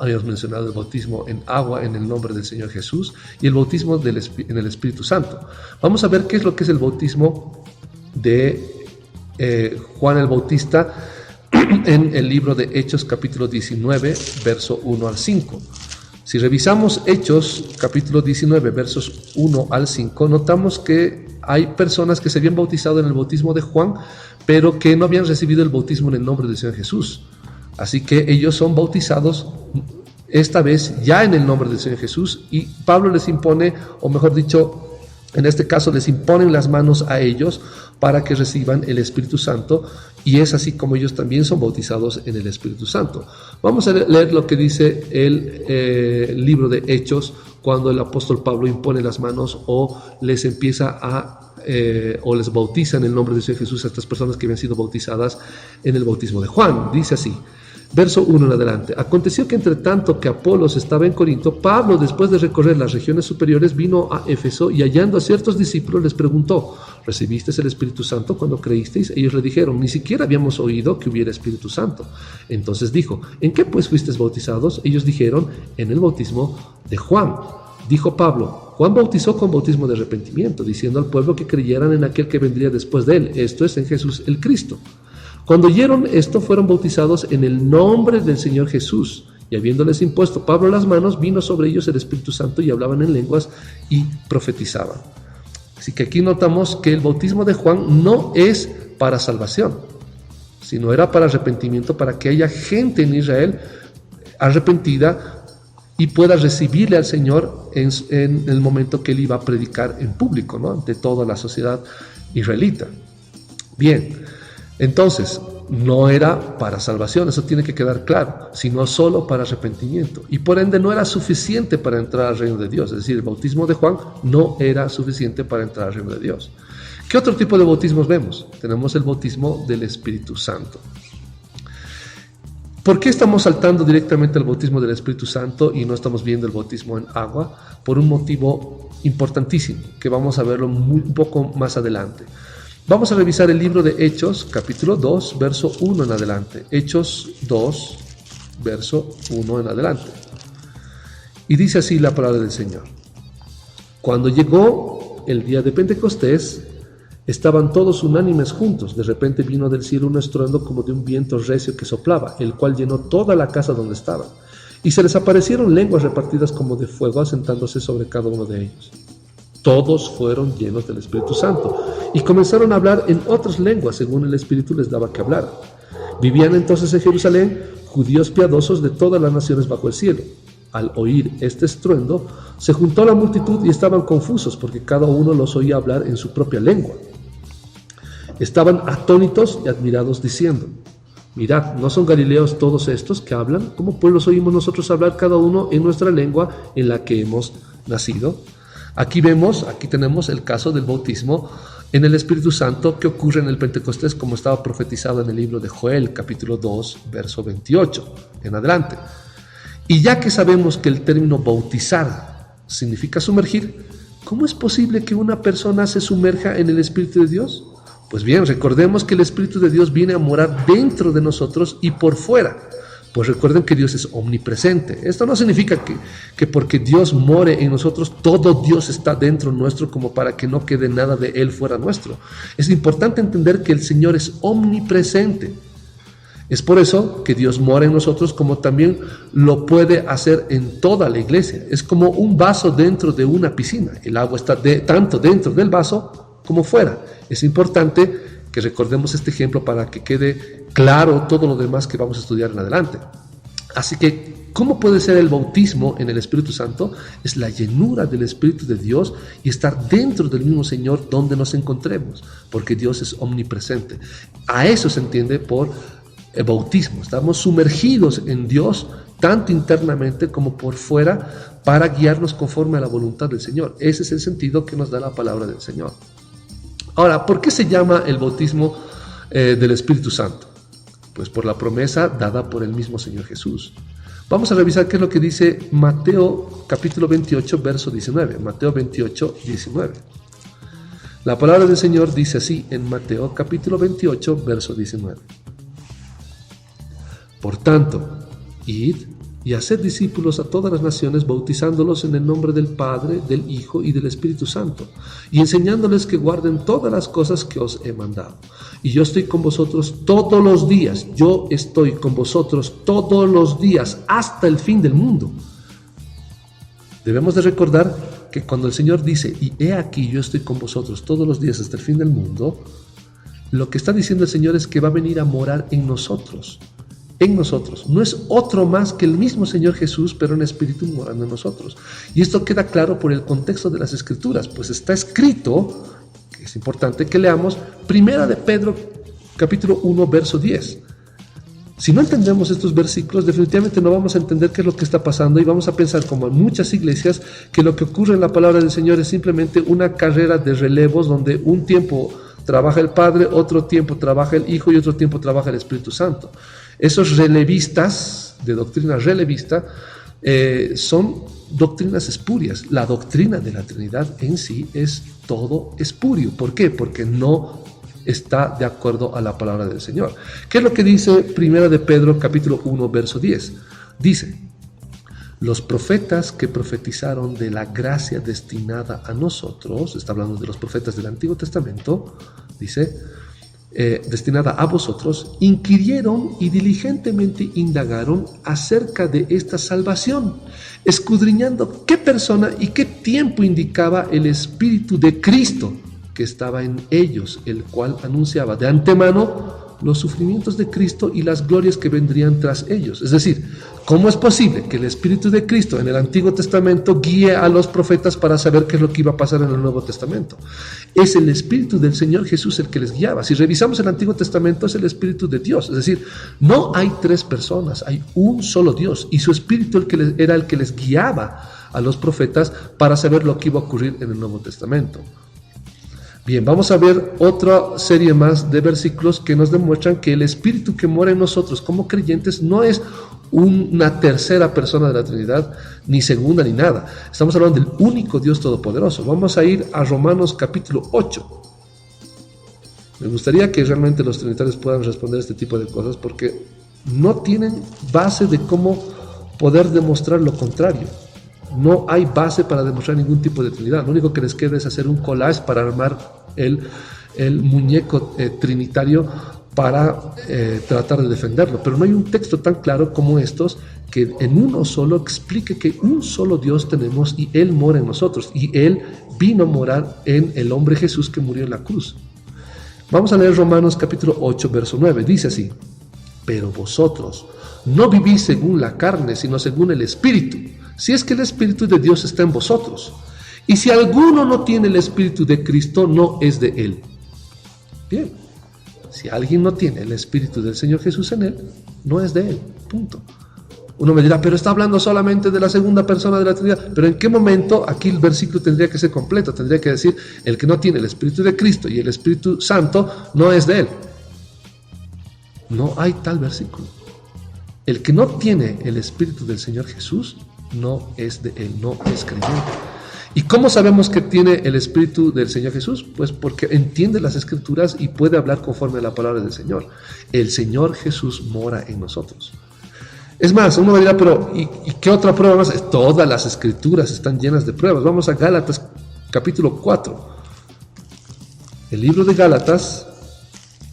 Habíamos mencionado el bautismo en agua en el nombre del Señor Jesús y el bautismo en el Espíritu Santo. Vamos a ver qué es lo que es el bautismo de Juan el Bautista en el libro de Hechos capítulo 19, verso 1 al 5. Si revisamos Hechos capítulo 19, versos 1 al 5, notamos que hay personas que se habían bautizado en el bautismo de Juan, pero que no habían recibido el bautismo en el nombre del Señor Jesús. Así que ellos son bautizados esta vez ya en el nombre del Señor Jesús, y Pablo les impone, o mejor dicho, en este caso les imponen las manos a ellos para que reciban el Espíritu Santo, y es así como ellos también son bautizados en el Espíritu Santo. Vamos a leer lo que dice el libro de Hechos, cuando el apóstol Pablo impone las manos o les empieza o les bautiza en el nombre del Señor Jesús a estas personas que habían sido bautizadas en el bautismo de Juan. Dice así, verso 1 en adelante: aconteció que entre tanto que Apolos estaba en Corinto, Pablo, después de recorrer las regiones superiores, vino a Éfeso, y hallando a ciertos discípulos les preguntó: ¿recibisteis el Espíritu Santo cuando creísteis? Ellos le dijeron: ni siquiera habíamos oído que hubiera Espíritu Santo. Entonces dijo: ¿en qué pues fuisteis bautizados? Ellos dijeron: en el bautismo de Juan. Dijo Pablo: Juan bautizó con bautismo de arrepentimiento, diciendo al pueblo que creyeran en aquel que vendría después de él, esto es, en Jesús el Cristo. Cuando oyeron esto, fueron bautizados en el nombre del Señor Jesús. Y habiéndoles impuesto Pablo las manos, vino sobre ellos el Espíritu Santo, y hablaban en lenguas y profetizaban. Así que aquí notamos que el bautismo de Juan no es para salvación, sino era para arrepentimiento, para que haya gente en Israel arrepentida y pueda recibirle al Señor en el momento que él iba a predicar en público, ¿no?, ante toda la sociedad israelita. Bien, entonces no era para salvación, eso tiene que quedar claro, sino solo para arrepentimiento, y por ende no era suficiente para entrar al reino de Dios. Es decir, el bautismo de Juan no era suficiente para entrar al reino de Dios. ¿Qué otro tipo de bautismos vemos? Tenemos el bautismo del Espíritu Santo. ¿Por qué estamos saltando directamente al bautismo del Espíritu Santo y no estamos viendo el bautismo en agua? Por un motivo importantísimo, que vamos a verlo un poco más adelante. Vamos a revisar el libro de Hechos, capítulo 2, verso 1 en adelante. Hechos 2, verso 1 en adelante. Y dice así la palabra del Señor: cuando llegó el día de Pentecostés, estaban todos unánimes juntos. De repente vino del cielo un estruendo como de un viento recio que soplaba, el cual llenó toda la casa donde estaban. Y se les aparecieron lenguas repartidas como de fuego, asentándose sobre cada uno de ellos. Todos fueron llenos del Espíritu Santo y comenzaron a hablar en otras lenguas según el Espíritu les daba que hablar. Vivían entonces en Jerusalén judíos piadosos de todas las naciones bajo el cielo. Al oír este estruendo, se juntó la multitud y estaban confusos, porque cada uno los oía hablar en su propia lengua. Estaban atónitos y admirados, diciendo: mirad, ¿no son galileos todos estos que hablan? ¿Cómo pues los oímos nosotros hablar cada uno en nuestra lengua en la que hemos nacido? Aquí tenemos el caso del bautismo en el Espíritu Santo que ocurre en el Pentecostés, como estaba profetizado en el libro de Joel, capítulo 2, verso 28 en adelante. Y ya que sabemos que el término bautizar significa sumergir, ¿cómo es posible que una persona se sumerja en el Espíritu de Dios? Pues bien, recordemos que el Espíritu de Dios viene a morar dentro de nosotros y por fuera. Pues recuerden que Dios es omnipresente. Esto no significa que porque Dios more en nosotros, todo Dios está dentro nuestro, como para que no quede nada de Él fuera nuestro. Es importante entender que el Señor es omnipresente. Es por eso que Dios mora en nosotros, como también lo puede hacer en toda la iglesia. Es como un vaso dentro de una piscina. El agua está tanto dentro del vaso como fuera. Es importante que recordemos este ejemplo para que quede claro todo lo demás que vamos a estudiar en adelante. Así que, ¿cómo puede ser el bautismo en el Espíritu Santo? Es la llenura del Espíritu de Dios y estar dentro del mismo Señor donde nos encontremos, porque Dios es omnipresente. A eso se entiende por el bautismo. Estamos sumergidos en Dios, tanto internamente como por fuera, para guiarnos conforme a la voluntad del Señor. Ese es el sentido que nos da la palabra del Señor. Ahora, ¿por qué se llama el bautismo del Espíritu Santo? Pues por la promesa dada por el mismo Señor Jesús. Vamos a revisar qué es lo que dice Mateo capítulo 28, verso 19. Mateo 28, 19. La palabra del Señor dice así en Mateo capítulo 28, verso 19. Por tanto, id y haced discípulos a todas las naciones, bautizándolos en el nombre del Padre, del Hijo y del Espíritu Santo, y enseñándoles que guarden todas las cosas que os he mandado. Y yo estoy con vosotros todos los días, yo estoy con vosotros todos los días, hasta el fin del mundo. Debemos de recordar que cuando el Señor dice, y he aquí yo estoy con vosotros todos los días hasta el fin del mundo, lo que está diciendo el Señor es que va a venir a morar en nosotros. en nosotros. No es otro más que el mismo Señor Jesús, pero en espíritu morando en nosotros. Y esto queda claro por el contexto de las Escrituras, pues está escrito, que es importante que leamos, Primera de Pedro, capítulo 1, verso 10. Si no entendemos estos versículos, definitivamente no vamos a entender qué es lo que está pasando y vamos a pensar, como en muchas iglesias, que lo que ocurre en la palabra del Señor es simplemente una carrera de relevos donde un tiempo trabaja el Padre, otro tiempo trabaja el Hijo y otro tiempo trabaja el Espíritu Santo. Esos relevistas, de doctrina relevista, son doctrinas espurias. La doctrina de la Trinidad en sí es todo espurio. ¿Por qué? Porque no está de acuerdo a la palabra del Señor. ¿Qué es lo que dice Primera de Pedro, capítulo 1, verso 10? Dice: los profetas que profetizaron de la gracia destinada a nosotros, está hablando de los profetas del Antiguo Testamento, dice, destinada a vosotros, inquirieron y diligentemente indagaron acerca de esta salvación, escudriñando qué persona y qué tiempo indicaba el Espíritu de Cristo que estaba en ellos, el cual anunciaba de antemano los sufrimientos de Cristo y las glorias que vendrían tras ellos. Es decir, ¿cómo es posible que el Espíritu de Cristo en el Antiguo Testamento guíe a los profetas para saber qué es lo que iba a pasar en el Nuevo Testamento? Es el Espíritu del Señor Jesús el que les guiaba. Si revisamos el Antiguo Testamento, es el Espíritu de Dios. Es decir, no hay tres personas, hay un solo Dios, y su Espíritu era el que les guiaba a los profetas para saber lo que iba a ocurrir en el Nuevo Testamento. Bien, vamos a ver otra serie más de versículos que nos demuestran que el Espíritu que mora en nosotros como creyentes no es una tercera persona de la Trinidad, ni segunda ni nada. Estamos hablando del único Dios todopoderoso. Vamos a ir a Romanos capítulo 8. Me gustaría que realmente los trinitarios puedan responder este tipo de cosas porque no tienen base de cómo poder demostrar lo contrario. No hay base para demostrar ningún tipo de Trinidad. Lo único que les queda es hacer un collage para armar el muñeco trinitario para tratar de defenderlo. Pero no hay un texto tan claro como estos que en uno solo explique que un solo Dios tenemos y Él mora en nosotros. Y Él vino a morar en el hombre Jesús que murió en la cruz. Vamos a leer Romanos capítulo 8, verso 9. Dice así: pero vosotros no vivís según la carne, sino según el Espíritu, si es que el Espíritu de Dios está en vosotros. Y si alguno no tiene el Espíritu de Cristo, no es de Él. Bien, si alguien no tiene el Espíritu del Señor Jesús en Él, no es de Él, punto. Uno me dirá, pero está hablando solamente de la segunda persona de la Trinidad. Pero ¿en qué momento aquí el versículo tendría que ser completo? Tendría que decir, el que no tiene el Espíritu de Cristo y el Espíritu Santo, no es de Él. No hay tal versículo. El que no tiene el Espíritu del Señor Jesús, no es de Él, no es creyente. ¿Y cómo sabemos que tiene el Espíritu del Señor Jesús? Pues porque entiende las Escrituras y puede hablar conforme a la palabra del Señor. El Señor Jesús mora en nosotros. Es más, uno me dirá, pero ¿y qué otra prueba más? Todas las Escrituras están llenas de pruebas. Vamos a Gálatas capítulo 4. El libro de Gálatas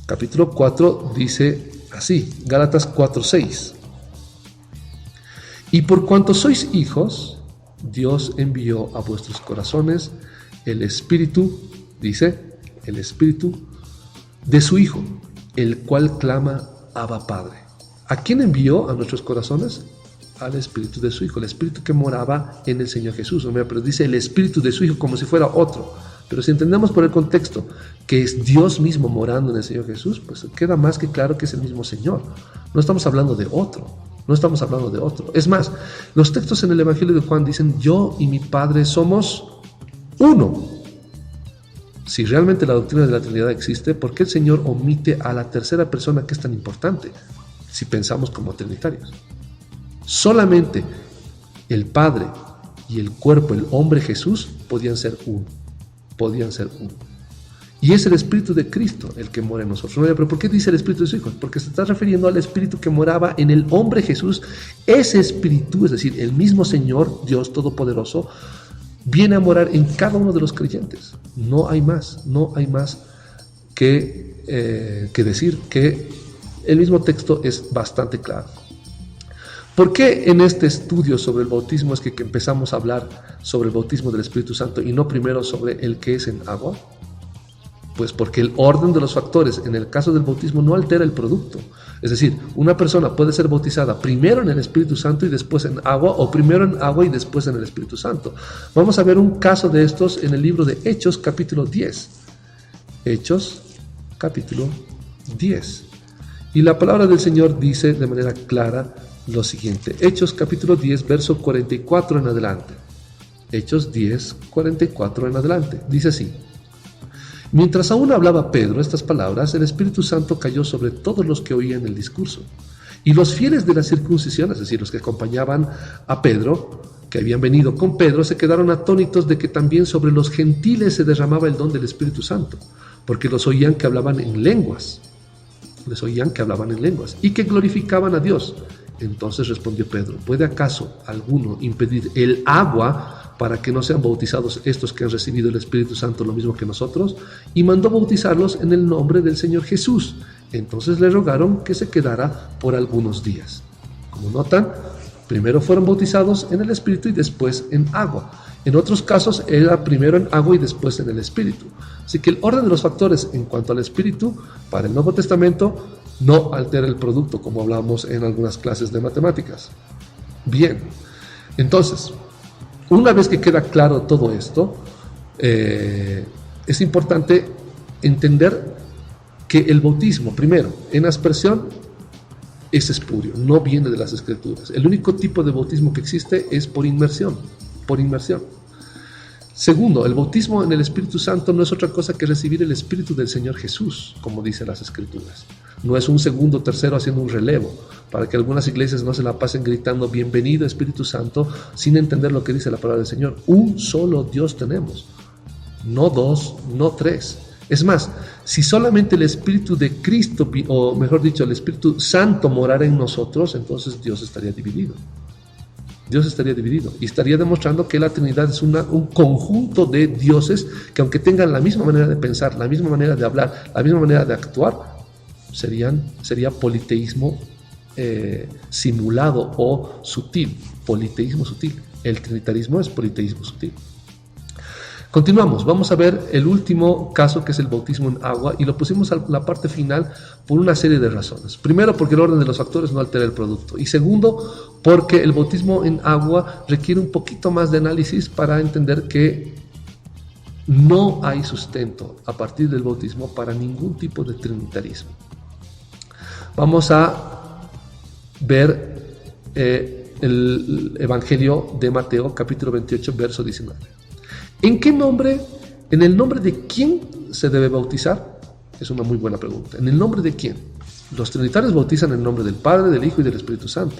capítulo 4 dice así, Gálatas 4:6. Y por cuanto sois hijos, Dios envió a vuestros corazones el Espíritu, dice, el Espíritu de su Hijo, el cual clama, Abba Padre. ¿A quién envió a nuestros corazones? Al Espíritu de su Hijo, el Espíritu que moraba en el Señor Jesús. Pero dice el Espíritu de su Hijo como si fuera otro. Pero si entendemos por el contexto que es Dios mismo morando en el Señor Jesús, pues queda más que claro que es el mismo Señor. No estamos hablando de otro. No estamos hablando de otro. Es más, los textos en el Evangelio de Juan dicen, yo y mi Padre somos uno. Si realmente la doctrina de la Trinidad existe, ¿por qué el Señor omite a la tercera persona que es tan importante? Si pensamos como trinitarios. Solamente el Padre y el cuerpo, el hombre Jesús, podían ser uno. Podían ser uno. Y es el Espíritu de Cristo el que mora en nosotros. No, pero ¿por qué dice el Espíritu de su Hijo? Porque se está refiriendo al Espíritu que moraba en el hombre Jesús. Ese Espíritu, es decir, el mismo Señor, Dios Todopoderoso, viene a morar en cada uno de los creyentes. No hay más que decir, que el mismo texto es bastante claro. ¿Por qué en este estudio sobre el bautismo es que empezamos a hablar sobre el bautismo del Espíritu Santo y no primero sobre el que es en agua? Pues porque el orden de los factores en el caso del bautismo no altera el producto. Es decir, una persona puede ser bautizada primero en el Espíritu Santo y después en agua, o primero en agua y después en el Espíritu Santo. Vamos a ver un caso de estos en el libro de Hechos, capítulo 10. Hechos, capítulo 10. Y la palabra del Señor dice de manera clara lo siguiente. Hechos, capítulo 10, verso 44 en adelante. Hechos 10, 44 en adelante. Dice así. Mientras aún hablaba Pedro estas palabras, el Espíritu Santo cayó sobre todos los que oían el discurso. Y los fieles de la circuncisión, es decir, los que acompañaban a Pedro, que habían venido con Pedro, se quedaron atónitos de que también sobre los gentiles se derramaba el don del Espíritu Santo, porque los oían que hablaban en lenguas. Les oían que hablaban en lenguas y que glorificaban a Dios. Entonces respondió Pedro, ¿puede acaso alguno impedir el agua para que no sean bautizados estos que han recibido el Espíritu Santo lo mismo que nosotros? Y mandó bautizarlos en el nombre del Señor Jesús. Entonces le rogaron que se quedara por algunos días. Como notan, primero fueron bautizados en el Espíritu y después en agua. En otros casos era primero en agua y después en el Espíritu. Así que el orden de los factores en cuanto al Espíritu para el Nuevo Testamento no altera el producto, como hablamos en algunas clases de matemáticas. Bien, entonces, una vez que queda claro todo esto, es importante entender que el bautismo, primero, en aspersión, es espurio, no viene de las Escrituras. El único tipo de bautismo que existe es por inmersión, Segundo, el bautismo en el Espíritu Santo no es otra cosa que recibir el Espíritu del Señor Jesús, como dice las Escrituras. No es un segundo o tercero haciendo un relevo, para que algunas iglesias no se la pasen gritando bienvenido Espíritu Santo, sin entender lo que dice la palabra del Señor. Un solo Dios tenemos, no dos, no tres. Es más, si solamente el Espíritu de Cristo, o mejor dicho, el Espíritu Santo morara en nosotros, entonces Dios estaría dividido. Dios estaría dividido y estaría demostrando que la Trinidad es un conjunto de dioses que, aunque tengan la misma manera de pensar, la misma manera de hablar, la misma manera de actuar, sería politeísmo simulado o sutil, politeísmo sutil. El trinitarismo es politeísmo sutil. Continuamos, vamos a ver el último caso, que es el bautismo en agua, y lo pusimos a la parte final por una serie de razones. Primero, porque el orden de los factores no altera el producto, y segundo, porque el bautismo en agua requiere un poquito más de análisis para entender que no hay sustento a partir del bautismo para ningún tipo de trinitarismo. Vamos a ver el Evangelio de Mateo, capítulo 28, verso 19. ¿En qué nombre, en el nombre de quién se debe bautizar? Es una muy buena pregunta. ¿En el nombre de quién? Los trinitarios bautizan en el nombre del Padre, del Hijo y del Espíritu Santo.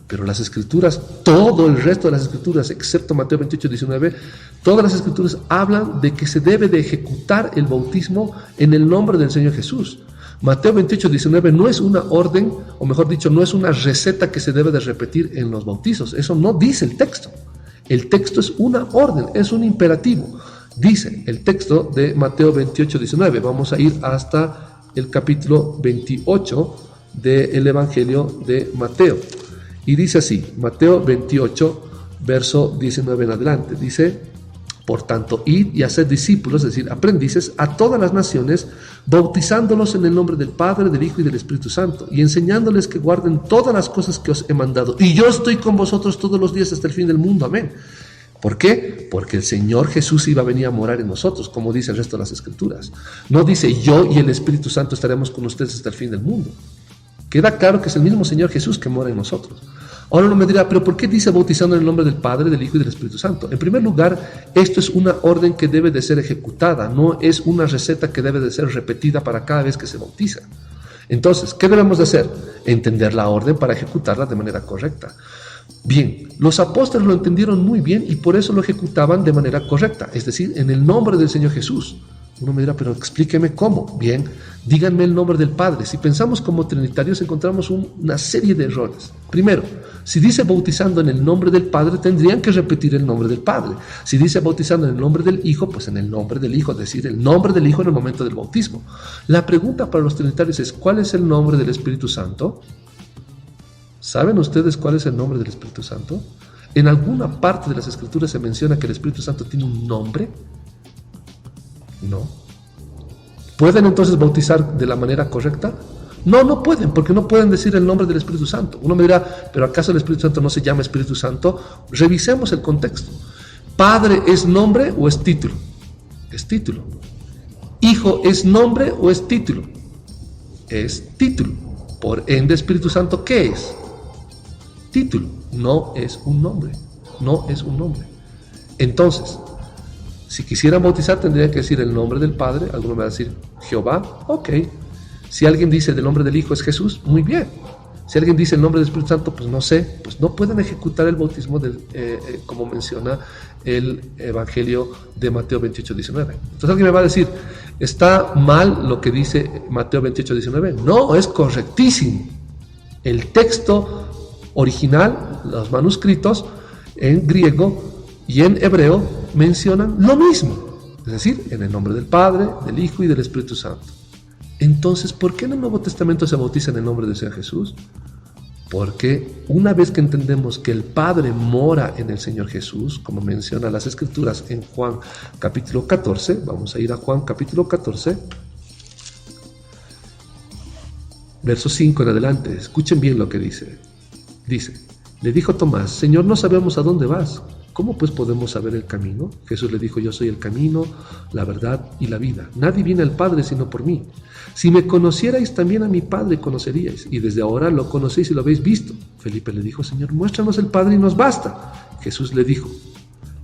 Pero las Escrituras, todo el resto de las Escrituras, excepto Mateo 28, 19, todas las Escrituras hablan de que se debe de ejecutar el bautismo en el nombre del Señor Jesús. Mateo 28, 19 no es una orden, o mejor dicho, no es una receta que se debe de repetir en los bautizos. Eso no dice el texto. El texto es una orden, es un imperativo. Dice el texto de Mateo 28, 19. Vamos a ir hasta el capítulo 28 del Evangelio de Mateo. Y dice así, Mateo 28, verso 19 en adelante. Dice, por tanto, id y haced discípulos, es decir, aprendices, a todas las naciones, bautizándolos en el nombre del Padre, del Hijo y del Espíritu Santo, y enseñándoles que guarden todas las cosas que os he mandado. Y yo estoy con vosotros todos los días hasta el fin del mundo. Amén. ¿Por qué? Porque el Señor Jesús iba a venir a morar en nosotros, como dice el resto de las Escrituras. No dice yo y el Espíritu Santo estaremos con ustedes hasta el fin del mundo. Queda claro que es el mismo Señor Jesús que mora en nosotros. Ahora uno me dirá, ¿pero por qué dice bautizando en el nombre del Padre, del Hijo y del Espíritu Santo? En primer lugar, esto es una orden que debe de ser ejecutada, no es una receta que debe de ser repetida para cada vez que se bautiza. Entonces, ¿qué debemos de hacer? Entender la orden para ejecutarla de manera correcta. Bien, los apóstoles lo entendieron muy bien y por eso lo ejecutaban de manera correcta, es decir, en el nombre del Señor Jesús. Uno me dirá, pero explíqueme cómo. Bien, díganme el nombre del Padre. Si pensamos como trinitarios encontramos una serie de errores. Primero, si dice bautizando en el nombre del Padre, tendrían que repetir el nombre del Padre. Si dice bautizando en el nombre del Hijo, pues en el nombre del Hijo, es decir, el nombre del Hijo en el momento del bautismo. La pregunta para los trinitarios es, ¿cuál es el nombre del Espíritu Santo? ¿Saben ustedes cuál es el nombre del Espíritu Santo? ¿En alguna parte de las Escrituras se menciona que el Espíritu Santo tiene un nombre? No. ¿Pueden entonces bautizar de la manera correcta? No, no pueden, porque no pueden decir el nombre del Espíritu Santo. Uno me dirá, ¿pero acaso el Espíritu Santo no se llama Espíritu Santo? Revisemos el contexto. ¿Padre es nombre o es título? Es título. ¿Hijo es nombre o es título? Es título. Por ende, Espíritu Santo, ¿qué es? Título. No es un nombre. No es un nombre. Entonces, si quisieran bautizar, tendría que decir el nombre del Padre. Alguno me va a decir Jehová. Ok. Si alguien dice el nombre del Hijo es Jesús, muy bien. Si alguien dice el nombre del Espíritu Santo, pues no sé, pues no pueden ejecutar el bautismo como menciona el Evangelio de Mateo 28, 19. Entonces alguien me va a decir, ¿está mal lo que dice Mateo 28, 19? No, es correctísimo. El texto original, los manuscritos en griego y en hebreo mencionan lo mismo. Es decir, en el nombre del Padre, del Hijo y del Espíritu Santo. Entonces, ¿por qué en el Nuevo Testamento se bautiza en el nombre del Señor Jesús? Porque una vez que entendemos que el Padre mora en el Señor Jesús, como menciona las Escrituras en Juan capítulo 14, vamos a ir a Juan capítulo 14, verso 5 en adelante, escuchen bien lo que dice. Dice, le dijo Tomás, Señor, no sabemos a dónde vas. ¿Cómo pues podemos saber el camino? Jesús le dijo, yo soy el camino, la verdad y la vida. Nadie viene al Padre sino por mí. Si me conocierais, también a mi Padre conoceríais, y desde ahora lo conocéis y lo habéis visto. Felipe le dijo, Señor, muéstranos el Padre y nos basta. Jesús le dijo,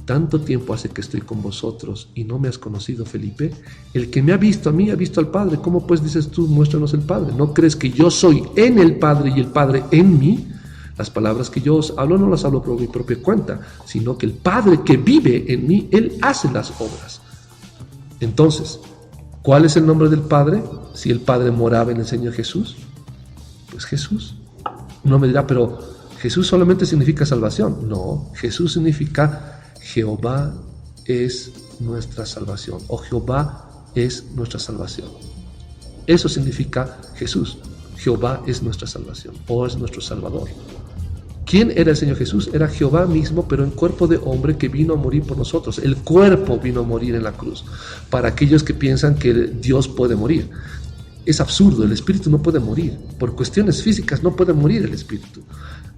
¿tanto tiempo hace que estoy con vosotros y no me has conocido, Felipe? El que me ha visto a mí ha visto al Padre. ¿Cómo pues dices tú, muéstranos el Padre? ¿No crees que yo soy en el Padre y el Padre en mí? Las palabras que yo os hablo no las hablo por mi propia cuenta, sino que el Padre que vive en mí, Él hace las obras. Entonces, ¿cuál es el nombre del Padre? Si el Padre moraba en el Señor Jesús, pues Jesús. Uno me dirá, pero Jesús solamente significa salvación. No, Jesús significa Jehová es nuestra salvación, o Jehová es nuestra salvación. Eso significa Jesús. Jehová es nuestra salvación, o es nuestro Salvador. ¿Quién era el Señor Jesús? Era Jehová mismo, pero en cuerpo de hombre que vino a morir por nosotros. El cuerpo vino a morir en la cruz. Para aquellos que piensan que Dios puede morir. Es absurdo, el Espíritu no puede morir. Por cuestiones físicas no puede morir el Espíritu.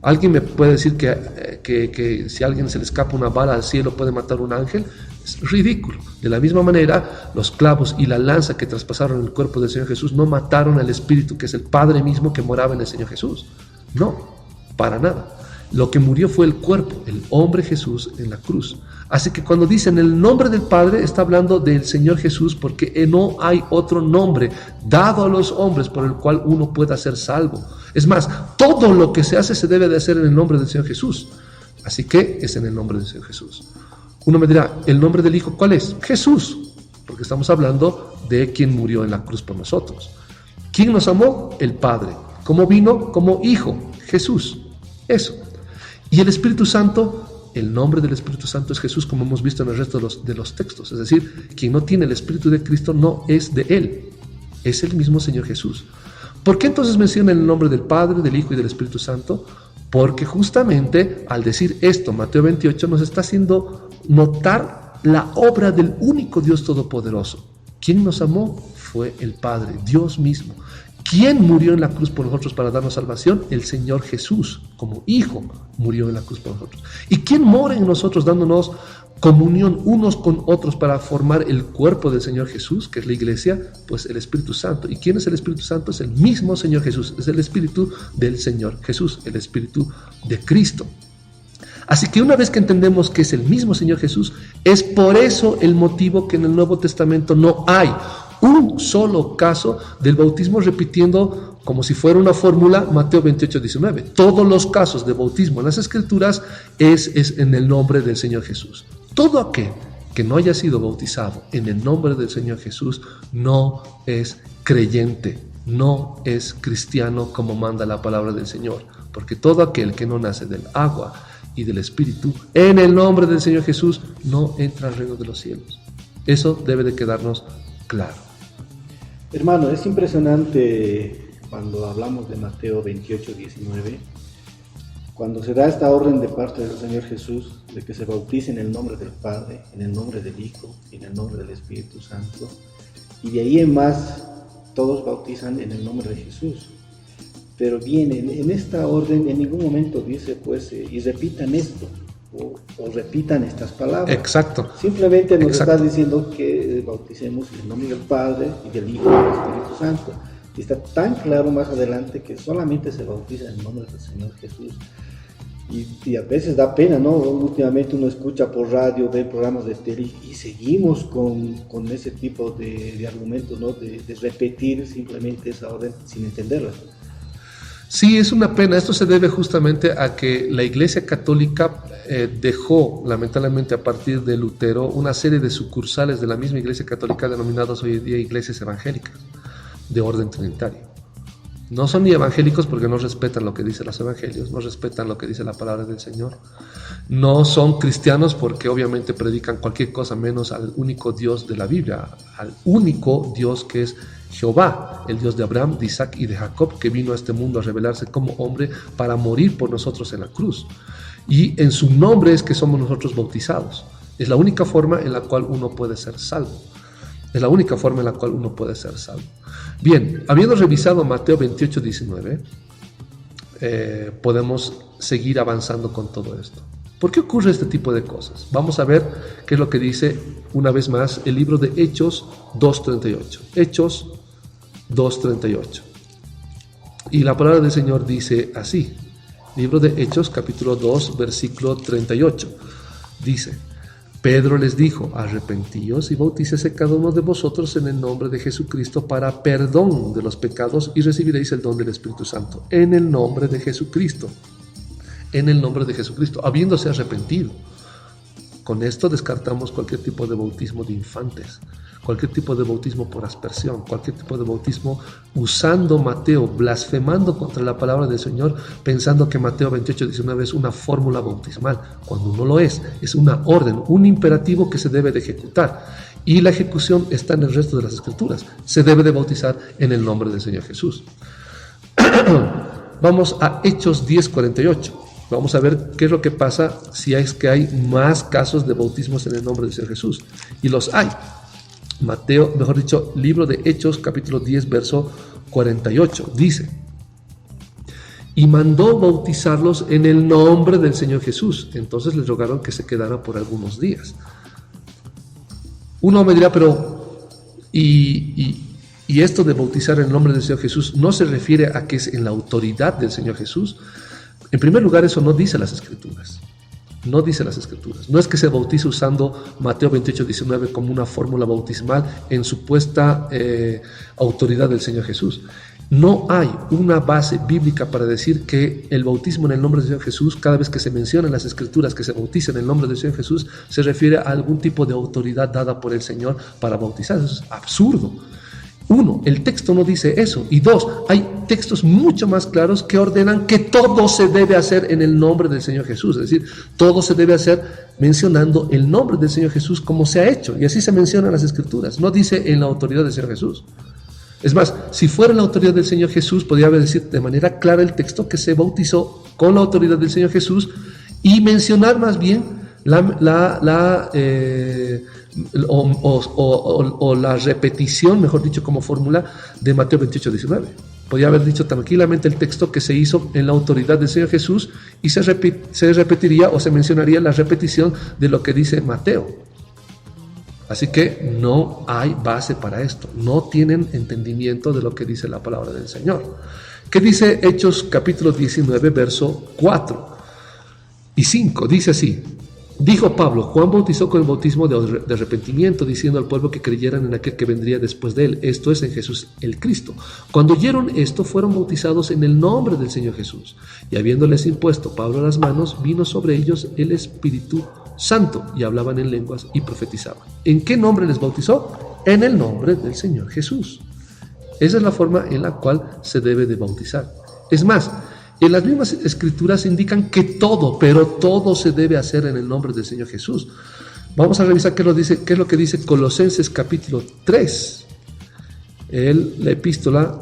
Alguien me puede decir que si a alguien se le escapa una bala al cielo puede matar un ángel. Es ridículo. De la misma manera, los clavos y la lanza que traspasaron el cuerpo del Señor Jesús no mataron al Espíritu, que es el Padre mismo que moraba en el Señor Jesús. No, para nada. Lo que murió fue el cuerpo, el hombre Jesús en la cruz. Así que cuando dicen el nombre del Padre, está hablando del Señor Jesús, porque no hay otro nombre dado a los hombres por el cual uno pueda ser salvo. Es más, todo lo que se hace se debe de hacer en el nombre del Señor Jesús. Así que es en el nombre del Señor Jesús. Uno me dirá, ¿el nombre del Hijo cuál es? Jesús, porque estamos hablando de quien murió en la cruz por nosotros. ¿Quién nos amó? El Padre. ¿Cómo vino? Como Hijo, Jesús. Eso. Y el Espíritu Santo, el nombre del Espíritu Santo es Jesús, como hemos visto en el resto de los textos. Es decir, quien no tiene el Espíritu de Cristo no es de Él, es el mismo Señor Jesús. ¿Por qué entonces menciona el nombre del Padre, del Hijo y del Espíritu Santo? Porque justamente al decir esto, Mateo 28 nos está haciendo notar la obra del único Dios Todopoderoso. ¿Quién nos amó? Fue el Padre, Dios mismo. ¿Quién murió en la cruz por nosotros para darnos salvación? El Señor Jesús, como Hijo, murió en la cruz por nosotros. ¿Y quién mora en nosotros dándonos comunión unos con otros para formar el cuerpo del Señor Jesús, que es la iglesia? Pues el Espíritu Santo. ¿Y quién es el Espíritu Santo? Es el mismo Señor Jesús, es el Espíritu del Señor Jesús, el Espíritu de Cristo. Así que una vez que entendemos que es el mismo Señor Jesús, es por eso el motivo que en el Nuevo Testamento no hay un solo caso del bautismo repitiendo como si fuera una fórmula Mateo 28, 19. Todos los casos de bautismo en las Escrituras es en el nombre del Señor Jesús. Todo aquel que no haya sido bautizado en el nombre del Señor Jesús no es creyente, no es cristiano como manda la palabra del Señor. Porque todo aquel que no nace del agua y del Espíritu en el nombre del Señor Jesús no entra al reino de los cielos. Eso debe de quedarnos claro. Hermano, es impresionante cuando hablamos de Mateo 28, 19, cuando se da esta orden de parte del Señor Jesús de que se bautice en el nombre del Padre, en el nombre del Hijo y en el nombre del Espíritu Santo. y de ahí en más todos bautizan en el nombre de Jesús. Pero bien, en esta orden en ningún momento dice pues y repitan esto o repitan estas palabras. Exacto. Simplemente nos Exacto. está diciendo que bauticemos en el nombre del Padre y del Hijo y del Espíritu Santo. Y está tan claro más adelante que solamente se bautiza en el nombre del Señor Jesús. Y a veces da pena, ¿no? Últimamente uno escucha por radio, ve programas de tele y seguimos con ese tipo de argumentos, ¿no? De repetir simplemente esa orden sin entenderla. Sí, es una pena. Esto se debe justamente a que la Iglesia Católica dejó, lamentablemente a partir de Lutero, una serie de sucursales de la misma Iglesia Católica denominadas hoy en día iglesias evangélicas de orden trinitario. No son ni evangélicos porque no respetan lo que dicen los evangelios, no respetan lo que dice la palabra del Señor. No son cristianos porque obviamente predican cualquier cosa menos al único Dios de la Biblia, al único Dios que es Jehová, el Dios de Abraham, de Isaac y de Jacob, que vino a este mundo a revelarse como hombre para morir por nosotros en la cruz. Y en su nombre es que somos nosotros bautizados. Es la única forma en la cual uno puede ser salvo. Es la única forma en la cual uno puede ser salvo. Bien, habiendo revisado Mateo 28, 19, podemos seguir avanzando con todo esto. ¿Por qué ocurre este tipo de cosas? Vamos a ver qué es lo que dice, una vez más, el libro de Hechos 2.38. Hechos 2.38. Y la palabra del Señor dice así. Libro de Hechos, capítulo 2, versículo 38. Dice: Pedro les dijo: arrepentíos y bautícese cada uno de vosotros en el nombre de Jesucristo para perdón de los pecados y recibiréis el don del Espíritu Santo. En el nombre de Jesucristo. En el nombre de Jesucristo, habiéndose arrepentido. Con esto descartamos cualquier tipo de bautismo de infantes, cualquier tipo de bautismo por aspersión, cualquier tipo de bautismo usando Mateo, blasfemando contra la palabra del Señor, pensando que Mateo 28:19 es una fórmula bautismal, cuando no lo es una orden, un imperativo que se debe de ejecutar. Y la ejecución está en el resto de las Escrituras. Se debe de bautizar en el nombre del Señor Jesús. Vamos a Hechos 10:48. Vamos a ver qué es lo que pasa si es que hay más casos de bautismos en el nombre del Señor Jesús. Y los hay. Mateo, mejor dicho, libro de Hechos, capítulo 10, verso 48. Dice: y mandó bautizarlos en el nombre del Señor Jesús. Entonces les rogaron que se quedaran por algunos días. Uno me dirá, pero ¿y esto de bautizar en el nombre del Señor Jesús no se refiere a que es en la autoridad del Señor Jesús? En primer lugar, eso no dice las Escrituras. No dice las Escrituras. No es que se bautice usando Mateo 28:19 como una fórmula bautismal en supuesta autoridad del Señor Jesús. No hay una base bíblica para decir que el bautismo en el nombre del Señor Jesús, cada vez que se menciona en las Escrituras que se bautiza en el nombre del Señor Jesús, se refiere a algún tipo de autoridad dada por el Señor para bautizar. Eso es absurdo. Uno, el texto no dice eso. Y dos, hay textos mucho más claros que ordenan que todo se debe hacer en el nombre del Señor Jesús. Es decir, todo se debe hacer mencionando el nombre del Señor Jesús como se ha hecho. Y así se menciona en las Escrituras. No dice en la autoridad del Señor Jesús. Es más, si fuera en la autoridad del Señor Jesús, podría decir de manera clara el texto que se bautizó con la autoridad del Señor Jesús y mencionar más bien la repetición, mejor dicho, como fórmula de Mateo 28:19. Podría haber dicho tranquilamente el texto que se hizo en la autoridad del Señor Jesús y se repetiría o se mencionaría la repetición de lo que dice Mateo. Así que no hay base para esto. No tienen entendimiento de lo que dice la palabra del Señor. ¿Qué dice Hechos capítulo 19, verso 4 y 5? Dice así: dijo Pablo: Juan bautizó con el bautismo de arrepentimiento, diciendo al pueblo que creyeran en aquel que vendría después de él, esto es, en Jesús el Cristo. Cuando oyeron esto, fueron bautizados en el nombre del Señor Jesús. Y habiéndoles impuesto Pablo las manos, vino sobre ellos el Espíritu Santo, y hablaban en lenguas y profetizaban. ¿En qué nombre les bautizó? En el nombre del Señor Jesús. Esa es la forma en la cual se debe de bautizar. Es más, en las mismas Escrituras indican que todo, pero todo se debe hacer en el nombre del Señor Jesús. Vamos a revisar qué es lo que dice Colosenses capítulo 3. La epístola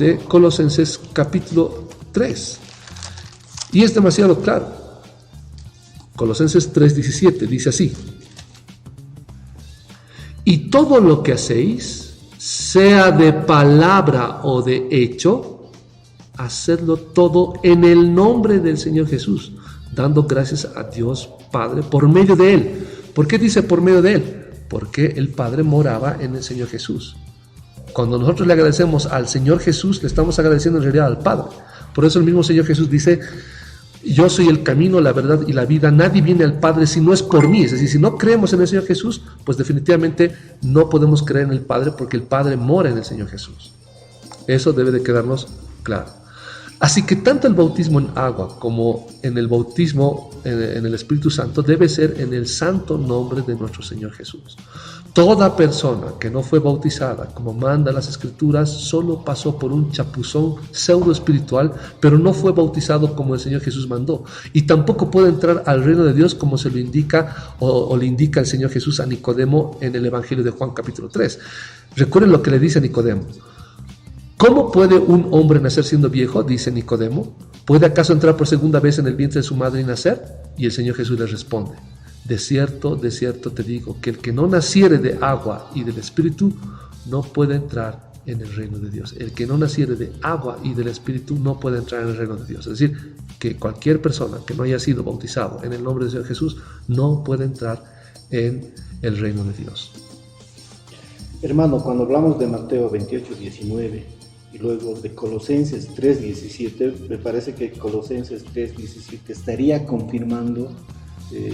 de Colosenses capítulo 3. Y es demasiado claro. Colosenses 3:17 dice así: Y todo lo que hacéis, sea de palabra o de hecho, hacedlo todo en el nombre del Señor Jesús, dando gracias a Dios Padre por medio de Él. ¿Por qué dice por medio de Él? Porque el Padre moraba en el Señor Jesús. Cuando nosotros le agradecemos al Señor Jesús, le estamos agradeciendo en realidad al Padre. Por eso el mismo Señor Jesús dice: yo soy el camino, la verdad y la vida. Nadie viene al Padre si no es por mí. Es decir, si no creemos en el Señor Jesús, pues definitivamente no podemos creer en el Padre, porque el Padre mora en el Señor Jesús. Eso debe de quedarnos claro. Así que tanto el bautismo en agua como en el bautismo en el Espíritu Santo debe ser en el santo nombre de nuestro Señor Jesús. Toda persona que no fue bautizada, como manda las Escrituras, solo pasó por un chapuzón pseudo espiritual, pero no fue bautizado como el Señor Jesús mandó. Y tampoco puede entrar al reino de Dios como se lo indica o le indica el Señor Jesús a Nicodemo en el Evangelio de Juan capítulo 3. Recuerden lo que le dice a Nicodemo. ¿Cómo puede un hombre nacer siendo viejo?, dice Nicodemo. ¿Puede acaso entrar por segunda vez en el vientre de su madre y nacer? Y el Señor Jesús le responde: de cierto te digo, que el que no naciere de agua y del Espíritu no puede entrar en el reino de Dios. El que no naciere de agua y del Espíritu no puede entrar en el reino de Dios. Es decir, que cualquier persona que no haya sido bautizado en el nombre del Señor Jesús no puede entrar en el reino de Dios. Hermano, cuando hablamos de Mateo 28, 19 y luego de Colosenses 3, 17, me parece que Colosenses 3, 17 estaría confirmando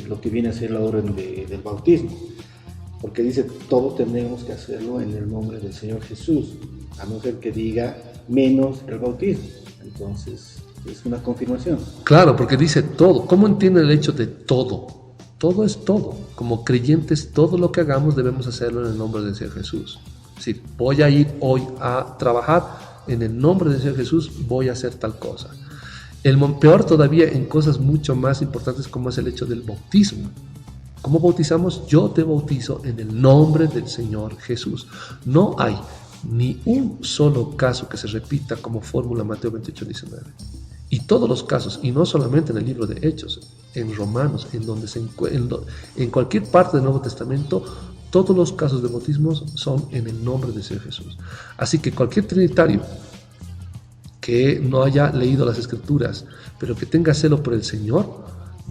lo que viene a ser la orden del bautismo, porque dice: todo tenemos que hacerlo en el nombre del Señor Jesús, a no ser que diga menos el bautismo. Entonces es una confirmación. Claro, porque dice todo. ¿Cómo entiende el hecho de todo? Todo es todo. Como creyentes, todo lo que hagamos debemos hacerlo en el nombre del Señor Jesús. Es decir, voy a ir hoy a trabajar en el nombre del Señor Jesús, voy a hacer tal cosa. Peor todavía en cosas mucho más importantes, como es el hecho del bautismo. ¿Cómo bautizamos? Yo te bautizo en el nombre del Señor Jesús. No hay ni un solo caso que se repita como fórmula Mateo 28, 19. Y todos los casos, y no solamente en el libro de Hechos, en Romanos, en cualquier parte del Nuevo Testamento, todos los casos de bautismos son en el nombre del Señor Jesús. Así que cualquier trinitario que no haya leído las Escrituras, pero que tenga celo por el Señor,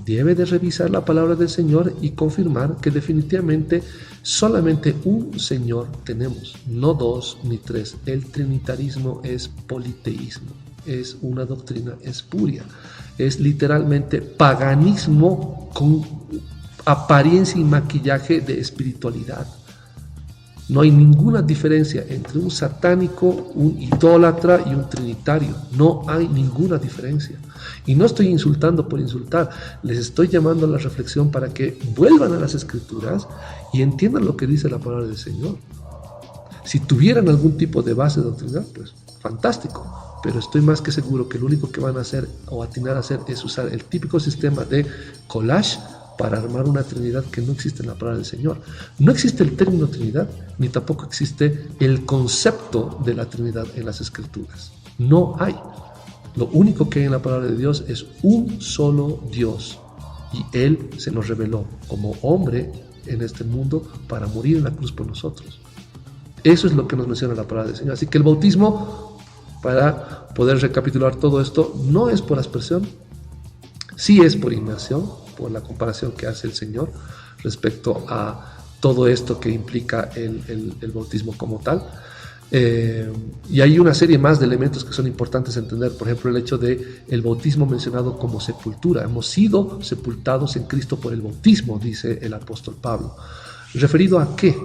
debe de revisar la palabra del Señor y confirmar que definitivamente solamente un Señor tenemos, no dos ni tres. El trinitarismo es politeísmo, es una doctrina espuria, es literalmente paganismo con apariencia y maquillaje de espiritualidad. No hay ninguna diferencia entre un satánico, un idólatra y un trinitario. No hay ninguna diferencia. Y no estoy insultando por insultar, les estoy llamando a la reflexión para que vuelvan a las Escrituras y entiendan lo que dice la palabra del Señor. Si tuvieran algún tipo de base doctrinal, pues fantástico. Pero estoy más que seguro que lo único que van a hacer o atinar a hacer es usar el típico sistema de collage para armar una Trinidad que no existe en la palabra del Señor. No existe el término Trinidad, ni tampoco existe el concepto de la Trinidad en las Escrituras. No hay. Lo único que hay en la palabra de Dios es un solo Dios. Y Él se nos reveló como hombre en este mundo para morir en la cruz por nosotros. Eso es lo que nos menciona la palabra del Señor. Así que el bautismo, para poder recapitular todo esto, no es por aspersión, sí es por inmersión, por la comparación que hace el Señor respecto a todo esto que implica el bautismo como tal. Y hay una serie más de elementos que son importantes entender. Por ejemplo, el hecho de el bautismo mencionado como sepultura. Hemos sido sepultados en Cristo por el bautismo, dice el apóstol Pablo. ¿Referido a qué?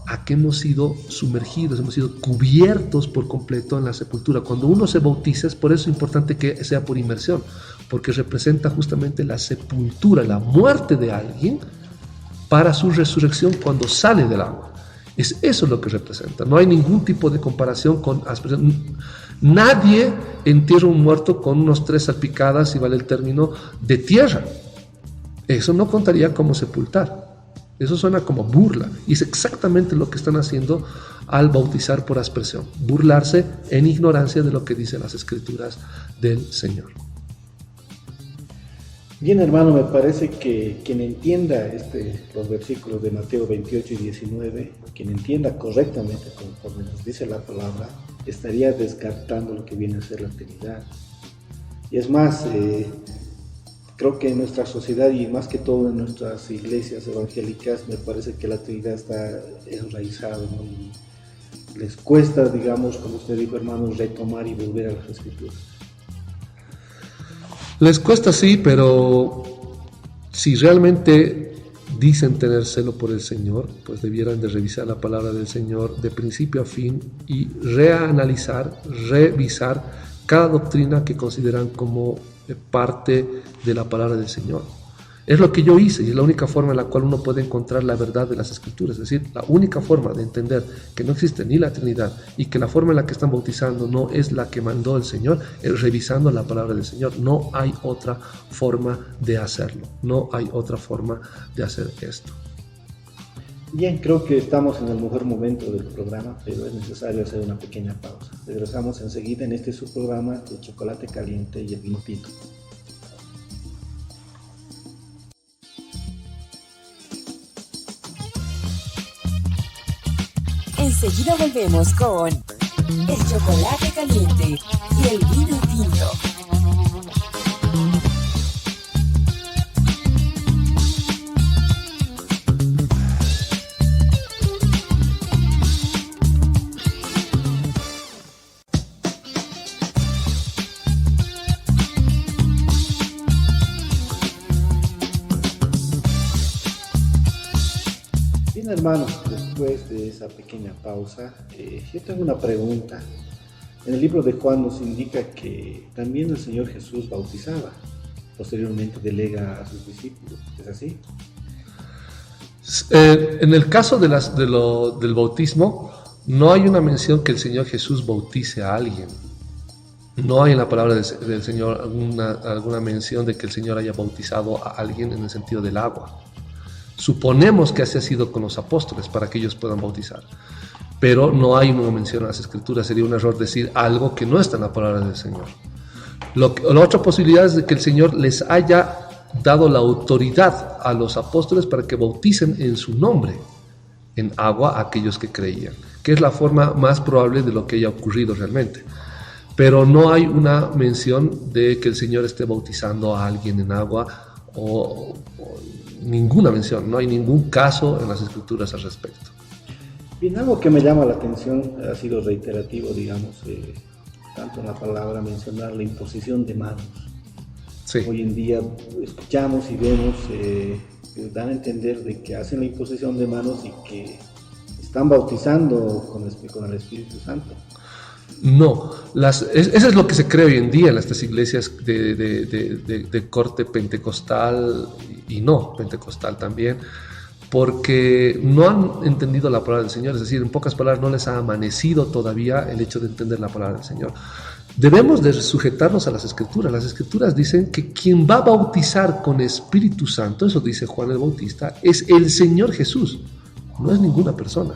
A que hemos sido sumergidos, hemos sido cubiertos por completo en la sepultura. Cuando uno se bautiza, es por eso importante que sea por inmersión, porque representa justamente la sepultura, la muerte de alguien para su resurrección cuando sale del agua. Es eso lo que representa. No hay ningún tipo de comparación con aspersión. Nadie entierra un muerto con unos 3 salpicadas, si vale el término, de tierra. Eso no contaría como sepultar. Eso suena como burla, y es exactamente lo que están haciendo al bautizar por aspersión, burlarse en ignorancia de lo que dicen las Escrituras del Señor. Bien, hermano, me parece que quien entienda los versículos de Mateo 28 y 19, quien entienda correctamente conforme nos dice la palabra, estaría descartando lo que viene a ser la Trinidad. Y es más, creo que en nuestra sociedad y más que todo en nuestras iglesias evangélicas, me parece que la Trinidad está enraizada, ¿no? Y les cuesta, digamos, como usted dijo, hermano, retomar y volver a las Escrituras. Les cuesta, sí, pero si realmente dicen tener celo por el Señor, pues debieran de revisar la palabra del Señor de principio a fin y reanalizar, revisar cada doctrina que consideran como parte de la palabra del Señor. Es lo que yo hice y es la única forma en la cual uno puede encontrar la verdad de las Escrituras. Es decir, la única forma de entender que no existe ni la Trinidad y que la forma en la que están bautizando no es la que mandó el Señor, es revisando la palabra del Señor. No hay otra forma de hacerlo. No hay otra forma de hacer esto. Bien, creo que estamos en el mejor momento del programa, pero es necesario hacer una pequeña pausa. Regresamos enseguida en este subprograma de Chocolate Caliente y el Vino Tinto. Enseguida volvemos con el chocolate caliente y el vino tinto. Bien, hermanos, después de esa pequeña pausa, yo tengo una pregunta. En el libro de Juan nos indica que también el Señor Jesús bautizaba, posteriormente delega a sus discípulos. ¿Es así? En el caso del bautismo, no hay una mención que el Señor Jesús bautice a alguien. No hay en la palabra del Señor alguna mención de que el Señor haya bautizado a alguien en el sentido del agua. Suponemos que así ha sido con los apóstoles para que ellos puedan bautizar, pero no hay una mención en las Escrituras. Sería un error decir algo que no está en la palabra del Señor. La otra posibilidad es de que el Señor les haya dado la autoridad a los apóstoles para que bauticen en su nombre en agua a aquellos que creían, que es la forma más probable de lo que haya ocurrido realmente. Pero no hay una mención de que el Señor esté bautizando a alguien en agua o ninguna mención, no hay ningún caso en las Escrituras al respecto. Bien, algo que me llama la atención ha sido reiterativo, digamos, tanto en la palabra mencionar la imposición de manos. Sí. Hoy en día escuchamos y vemos que dan a entender de que hacen la imposición de manos y que están bautizando con el Espíritu Santo. No, eso es lo que se cree hoy en día en estas iglesias de corte pentecostal y no pentecostal también, porque no han entendido la palabra del Señor. Es decir, en pocas palabras, no les ha amanecido todavía el hecho de entender la palabra del Señor. Debemos de sujetarnos a las Escrituras. Las Escrituras dicen que quien va a bautizar con Espíritu Santo, eso dice Juan el Bautista, es el Señor Jesús, no es ninguna persona.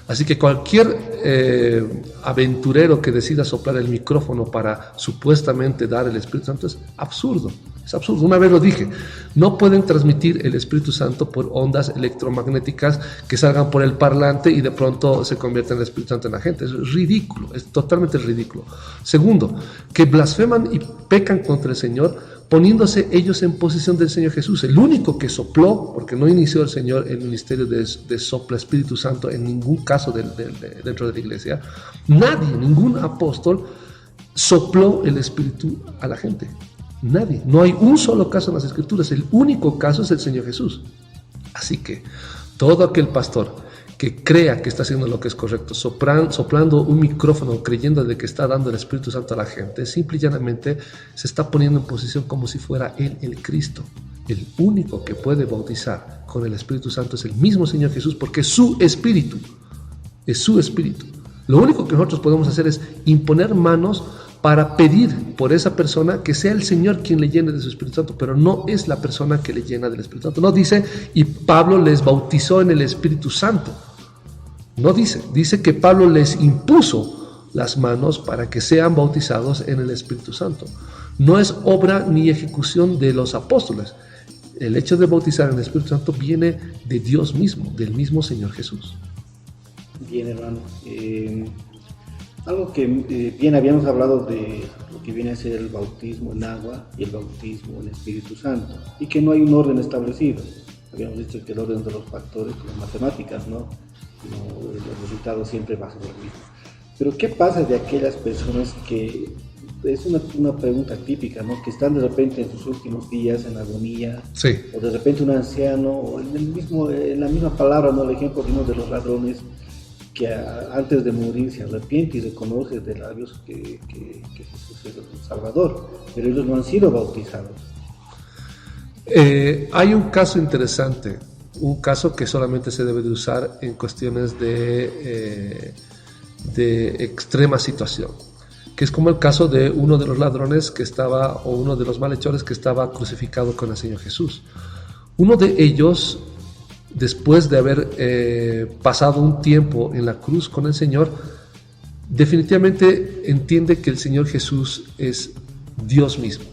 Así que cualquier aventurero que decida soplar el micrófono para supuestamente dar el Espíritu Santo es absurdo. Es absurdo. Una vez lo dije, no pueden transmitir el Espíritu Santo por ondas electromagnéticas que salgan por el parlante y de pronto se convierten el Espíritu Santo en la gente. Es ridículo, es totalmente ridículo. Segundo, que blasfeman y pecan contra el Señor poniéndose ellos en posición del Señor Jesús, el único que sopló, porque no inició el Señor el ministerio de sopla Espíritu Santo en ningún caso dentro de la iglesia. Nadie, ningún apóstol sopló el Espíritu a la gente. Nadie. No hay un solo caso en las Escrituras. El único caso es el Señor Jesús. Así que todo aquel pastor que crea que está haciendo lo que es correcto, soplando un micrófono, creyendo de que está dando el Espíritu Santo a la gente, simple y llanamente se está poniendo en posición como si fuera Él el Cristo. El único que puede bautizar con el Espíritu Santo es el mismo Señor Jesús, porque es su Espíritu. Es su Espíritu. Lo único que nosotros podemos hacer es imponer manos para pedir por esa persona que sea el Señor quien le llene de su Espíritu Santo, pero no es la persona que le llena del Espíritu Santo. No dice, y Pablo les bautizó en el Espíritu Santo. No dice que Pablo les impuso las manos para que sean bautizados en el Espíritu Santo. No es obra ni ejecución de los apóstoles. El hecho de bautizar en el Espíritu Santo viene de Dios mismo, del mismo Señor Jesús. Bien, hermano. Algo que bien habíamos hablado de lo que viene a ser el bautismo en agua y el bautismo en Espíritu Santo, y que no hay un orden establecido. Habíamos dicho que el orden de los factores, como matemáticas, ¿no? El resultado siempre va a ser el mismo. Pero ¿qué pasa de aquellas personas que, es una pregunta típica, ¿no? Que están de repente en sus últimos días en agonía, Sí. o de repente un anciano, o en la misma palabra, ¿no? El ejemplo vimos de los ladrones, que antes de morir se arrepiente y reconoce de labios que Jesús es el Salvador, pero ellos no han sido bautizados. Hay un caso interesante, un caso que solamente se debe de usar en cuestiones de extrema situación, que es como el caso de uno de los ladrones que estaba, o uno de los malhechores que estaba crucificado con el Señor Jesús. Uno de ellos, después de haber pasado un tiempo en la cruz con el Señor, definitivamente entiende que el Señor Jesús es Dios mismo.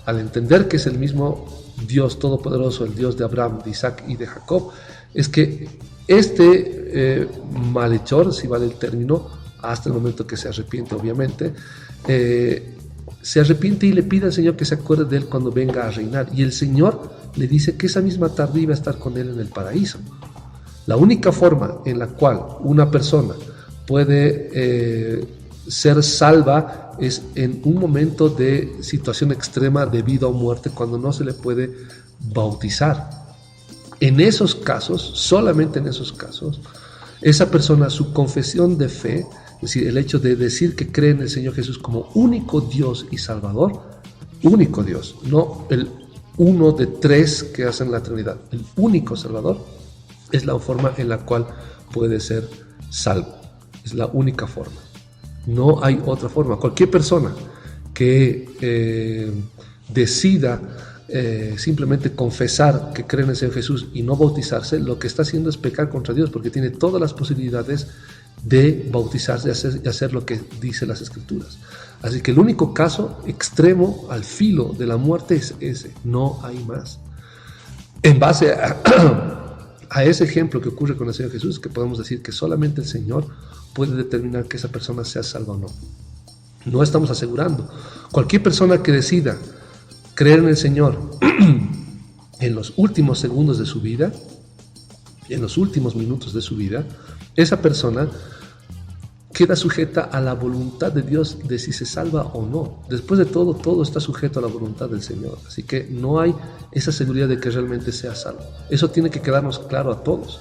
Al entender que es el mismo Dios Todopoderoso, el Dios de Abraham, de Isaac y de Jacob, es que este malhechor, si vale el término, hasta el momento que se arrepiente, obviamente, se arrepiente y le pide al Señor que se acuerde de él cuando venga a reinar. Y el Señor le dice que esa misma tarde iba a estar con él en el paraíso. La única forma en la cual una persona puede ser salva es en un momento de situación extrema de vida o muerte, cuando no se le puede bautizar. En esos casos, solamente en esos casos, esa persona, su confesión de fe, es decir, el hecho de decir que cree en el Señor Jesús como único Dios y Salvador, único Dios, no el uno de tres que hacen la Trinidad, el único Salvador, es la forma en la cual puede ser salvo. Es la única forma. No hay otra forma. Cualquier persona que decida simplemente confesar que cree en el Señor Jesús y no bautizarse, lo que está haciendo es pecar contra Dios, porque tiene todas las posibilidades de bautizarse y hacer lo que dice las Escrituras. Así que el único caso extremo al filo de la muerte es ese, no hay más. En base a ese ejemplo que ocurre con el Señor Jesús, que podemos decir que solamente el Señor puede determinar que esa persona sea salva o no. No estamos asegurando. Cualquier persona que decida creer en el Señor en los últimos segundos de su vida, en los últimos minutos de su vida, esa persona queda sujeta a la voluntad de Dios de si se salva o no. Después de todo, todo está sujeto a la voluntad del Señor. Así que no hay esa seguridad de que realmente sea salvo. Eso tiene que quedarnos claro a todos,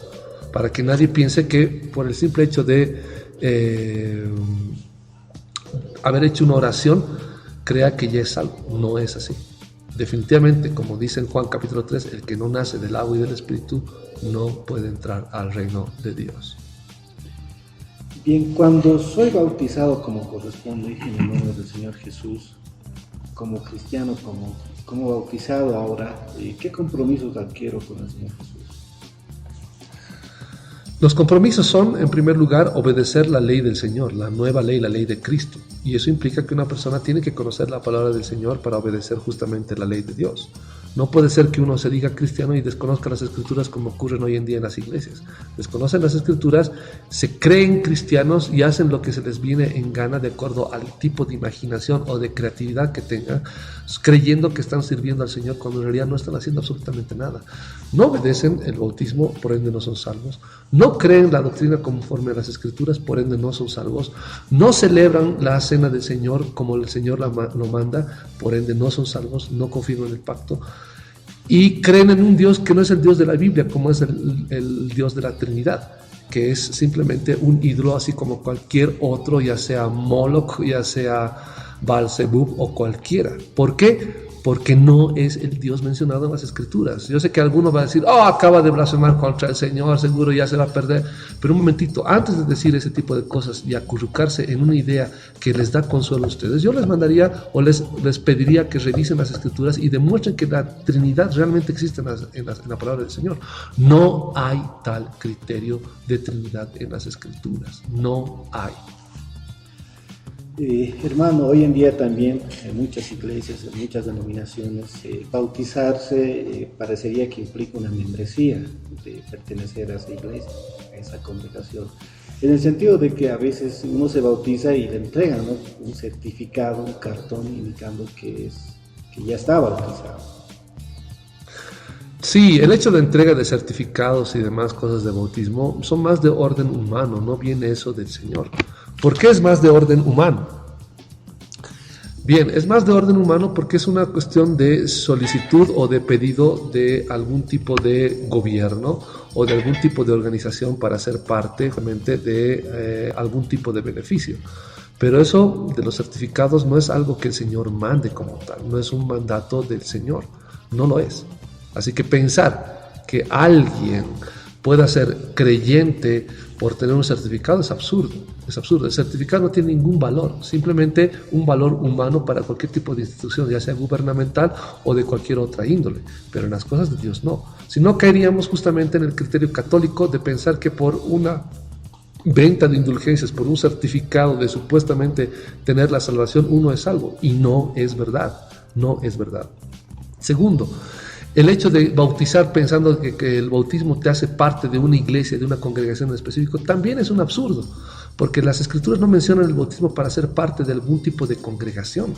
para que nadie piense que por el simple hecho de haber hecho una oración, crea que ya es salvo. No es así. Definitivamente, como dice en Juan capítulo 3, el que no nace del agua y del Espíritu no puede entrar al reino de Dios. Bien, cuando soy bautizado como corresponde en el nombre del Señor Jesús, como cristiano, como bautizado ahora, ¿qué compromisos adquiero con el Señor Jesús? Los compromisos son, en primer lugar, obedecer la ley del Señor, la nueva ley, la ley de Cristo. Y eso implica que una persona tiene que conocer la palabra del Señor para obedecer justamente la ley de Dios. No puede ser que uno se diga cristiano y desconozca las Escrituras, como ocurren hoy en día en las iglesias. Desconocen las Escrituras, se creen cristianos y hacen lo que se les viene en gana de acuerdo al tipo de imaginación o de creatividad que tengan, creyendo que están sirviendo al Señor cuando en realidad no están haciendo absolutamente nada. No obedecen el bautismo, por ende no son salvos. No creen la doctrina conforme a las Escrituras, por ende no son salvos. No celebran la cena del Señor como el Señor lo manda, por ende no son salvos, no confirman el pacto. Y creen en un Dios que no es el Dios de la Biblia, como es el Dios de la Trinidad, que es simplemente un ídolo así como cualquier otro, ya sea Moloch, ya sea Baal-Zebub o cualquiera. ¿Por qué? Porque no es el Dios mencionado en las Escrituras. Yo sé que alguno va a decir, acaba de blasfemar contra el Señor, seguro ya se va a perder. Pero un momentito, antes de decir ese tipo de cosas y acurrucarse en una idea que les da consuelo a ustedes, yo les mandaría o les pediría que revisen las Escrituras y demuestren que la Trinidad realmente existe en la palabra del Señor. No hay tal criterio de Trinidad en las Escrituras. No hay. Hermano, hoy en día también en muchas iglesias, en muchas denominaciones, bautizarse parecería que implica una membresía de pertenecer a esa iglesia, a esa congregación. En el sentido de que a veces uno se bautiza y le entregan, ¿no?, un certificado, un cartón indicando que ya está bautizado. Sí, el hecho de entrega de certificados y demás cosas de bautismo son más de orden humano, no viene eso del Señor. ¿Por qué es más de orden humano? Bien, es más de orden humano porque es una cuestión de solicitud o de pedido de algún tipo de gobierno o de algún tipo de organización para ser parte realmente de algún tipo de beneficio. Pero eso de los certificados no es algo que el Señor mande como tal, no es un mandato del Señor, no lo es. Así que pensar que alguien pueda ser creyente por tener un certificado es absurdo, es absurdo. El certificado no tiene ningún valor, simplemente un valor humano para cualquier tipo de institución, ya sea gubernamental o de cualquier otra índole, pero en las cosas de Dios no. Si no, caeríamos justamente en el criterio católico de pensar que por una venta de indulgencias, por un certificado de supuestamente tener la salvación, uno es salvo, y no es verdad, no es verdad. Segundo, el hecho de bautizar pensando que el bautismo te hace parte de una iglesia, de una congregación en específico, también es un absurdo, porque las escrituras no mencionan el bautismo para ser parte de algún tipo de congregación.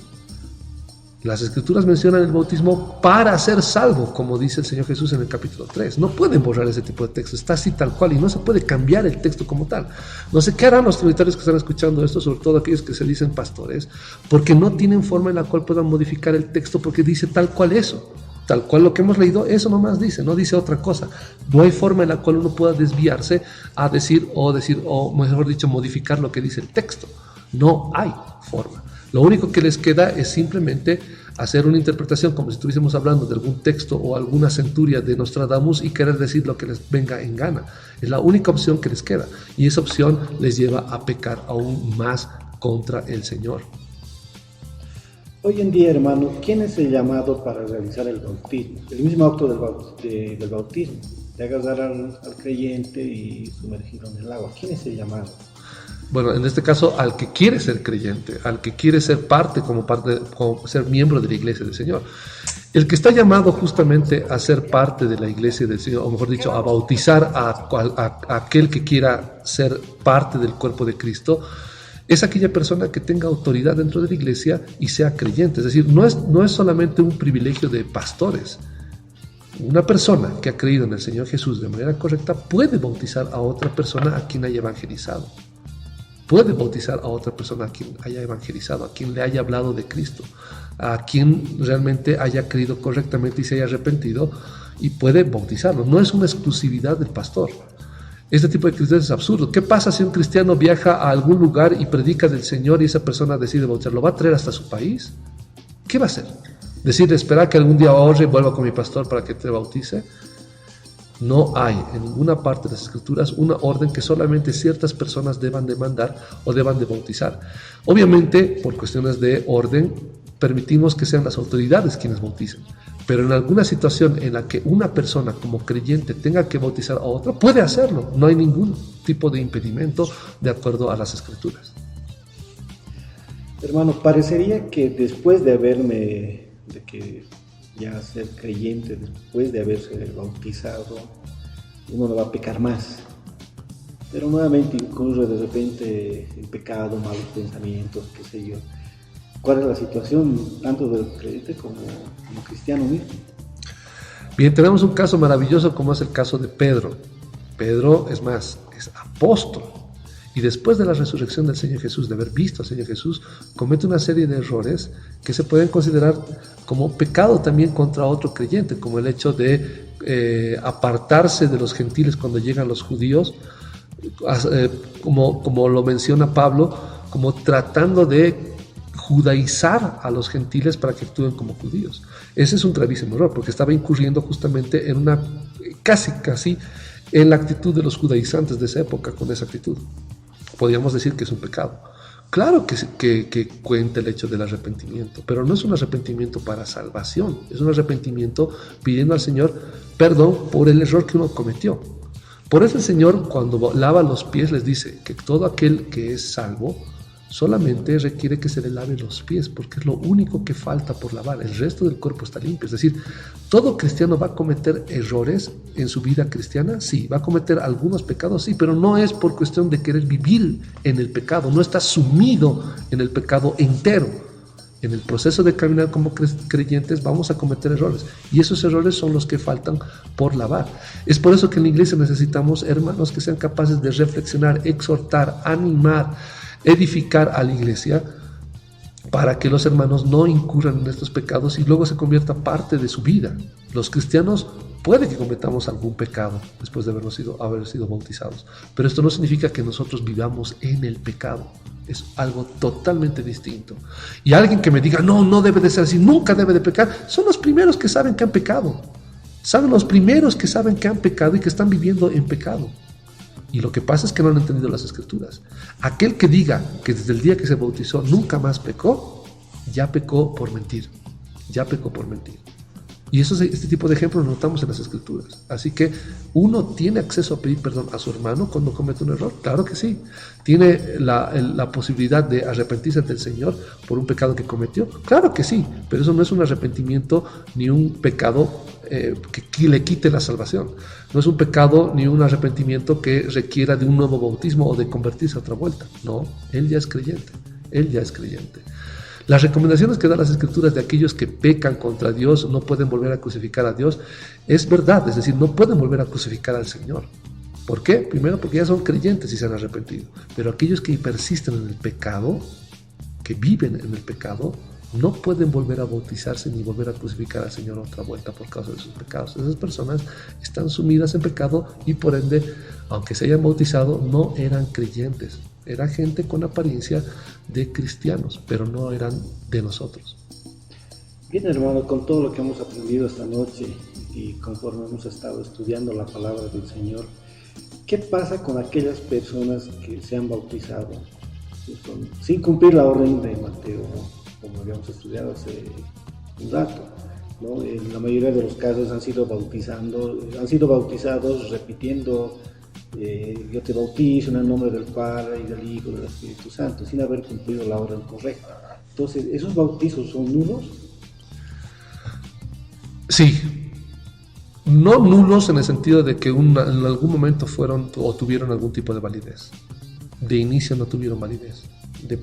Las escrituras mencionan el bautismo para ser salvo, como dice el Señor Jesús en el capítulo 3. No pueden borrar ese tipo de texto, está así tal cual y no se puede cambiar el texto como tal. No sé qué harán los trinitarios que están escuchando esto, sobre todo aquellos que se dicen pastores, porque no tienen forma en la cual puedan modificar el texto porque dice tal cual eso. Tal cual lo que hemos leído, eso nomás dice, no dice otra cosa. No hay forma en la cual uno pueda desviarse a decir, o mejor dicho, modificar lo que dice el texto. No hay forma. Lo único que les queda es simplemente hacer una interpretación como si estuviésemos hablando de algún texto o alguna centuria de Nostradamus y querer decir lo que les venga en gana. Es la única opción que les queda y esa opción les lleva a pecar aún más contra el Señor. Hoy en día, hermano, ¿quién es el llamado para realizar el bautismo? El mismo acto del bautismo, de agarrar al creyente y sumergirlo en el agua. ¿Quién es el llamado? Bueno, en este caso, al que quiere ser creyente, al que quiere ser parte, como ser miembro de la iglesia del Señor. El que está llamado justamente a ser parte de la iglesia del Señor, o mejor dicho, a bautizar a aquel que quiera ser parte del cuerpo de Cristo, es aquella persona que tenga autoridad dentro de la iglesia y sea creyente. Es decir, no es solamente un privilegio de pastores. Una persona que ha creído en el Señor Jesús de manera correcta puede bautizar a otra persona a quien haya evangelizado. Puede bautizar a otra persona a quien haya evangelizado, a quien le haya hablado de Cristo, a quien realmente haya creído correctamente y se haya arrepentido, y puede bautizarlo. No es una exclusividad del pastor. Este tipo de cristianos es absurdo. ¿Qué pasa si un cristiano viaja a algún lugar y predica del Señor y esa persona decide bautizarlo? ¿Lo va a traer hasta su país? ¿Qué va a hacer? ¿Decirle, espera que algún día ahorre y vuelva con mi pastor para que te bautice? No hay en ninguna parte de las escrituras una orden que solamente ciertas personas deban de mandar o deban de bautizar. Obviamente, por cuestiones de orden, permitimos que sean las autoridades quienes bauticen. Pero en alguna situación en la que una persona como creyente tenga que bautizar a otra, puede hacerlo. No hay ningún tipo de impedimento de acuerdo a las escrituras. Hermano, parecería que después de que ya ser creyente, después de haberse bautizado, uno no va a pecar más. Pero nuevamente incurre de repente en pecado, malos pensamientos, qué sé yo. ¿Cuál es la situación tanto del creyente como cristiano mismo? Bien, tenemos un caso maravilloso como es el caso de Pedro. Pedro, es más, es apóstol. Y después de la resurrección del Señor Jesús, de haber visto al Señor Jesús, comete una serie de errores que se pueden considerar como pecado también contra otro creyente, como el hecho de apartarse de los gentiles cuando llegan los judíos, como lo menciona Pablo, como tratando de judaizar a los gentiles para que actúen como judíos. Ese es un gravísimo error, porque estaba incurriendo justamente en una casi en la actitud de los judaizantes de esa época. Con esa actitud podríamos decir que es un pecado. Claro que cuenta el hecho del arrepentimiento, pero no es un arrepentimiento para salvación, es un arrepentimiento pidiendo al Señor perdón por el error que uno cometió. Por eso el Señor, cuando lava los pies, les dice que todo aquel que es salvo Solamente requiere que se le lave los pies, porque es lo único que falta por lavar. El resto del cuerpo está limpio. Es decir, todo cristiano va a cometer errores en su vida cristiana, sí. Va a cometer algunos pecados, sí, pero no es por cuestión de querer vivir en el pecado. No está sumido en el pecado entero. En el proceso de caminar como creyentes vamos a cometer errores. Y esos errores son los que faltan por lavar. Es por eso que en la iglesia necesitamos hermanos que sean capaces de reflexionar, exhortar, animar, edificar a la iglesia para que los hermanos no incurran en estos pecados y luego se convierta parte de su vida. Los cristianos puede que cometamos algún pecado después de haber sido bautizados, pero esto no significa que nosotros vivamos en el pecado. Es algo totalmente distinto. Y alguien que me diga, no debe de ser así, nunca debe de pecar, son los primeros que saben que han pecado. Saben los primeros que saben que han pecado y que están viviendo en pecado. Y lo que pasa es que no han entendido las Escrituras. Aquel que diga que desde el día que se bautizó nunca más pecó, ya pecó por mentir. Ya pecó por mentir. Y este tipo de ejemplos lo notamos en las Escrituras. Así que uno tiene acceso a pedir perdón a su hermano cuando comete un error. Claro que sí. Tiene la posibilidad de arrepentirse ante el Señor por un pecado que cometió. Claro que sí. Pero eso no es un arrepentimiento ni un pecado que le quite la salvación. No es un pecado ni un arrepentimiento que requiera de un nuevo bautismo o de convertirse a otra vuelta. No, él ya es creyente. Él ya es creyente. Las recomendaciones que dan las Escrituras de aquellos que pecan contra Dios, no pueden volver a crucificar a Dios, es verdad, es decir, no pueden volver a crucificar al Señor. ¿Por qué? Primero porque ya son creyentes y se han arrepentido. Pero aquellos que persisten en el pecado, que viven en el pecado, no pueden volver a bautizarse ni volver a crucificar al Señor otra vuelta por causa de sus pecados. Esas personas están sumidas en pecado y por ende, aunque se hayan bautizado, no eran creyentes. Era gente con apariencia de cristianos, pero no eran de nosotros. Bien, hermano, con todo lo que hemos aprendido esta noche y conforme hemos estado estudiando la palabra del Señor, ¿qué pasa con aquellas personas que se han bautizado sin cumplir la orden de Mateo, como habíamos estudiado hace un rato, ¿no? En la mayoría de los casos han sido bautizados repitiendo yo te bautizo en el nombre del Padre y del Hijo y del Espíritu Santo, sin haber cumplido la orden correcta. Entonces, ¿esos bautizos son nulos? Sí, no nulos en el sentido de que en algún momento fueron o tuvieron algún tipo de validez. De inicio no tuvieron validez.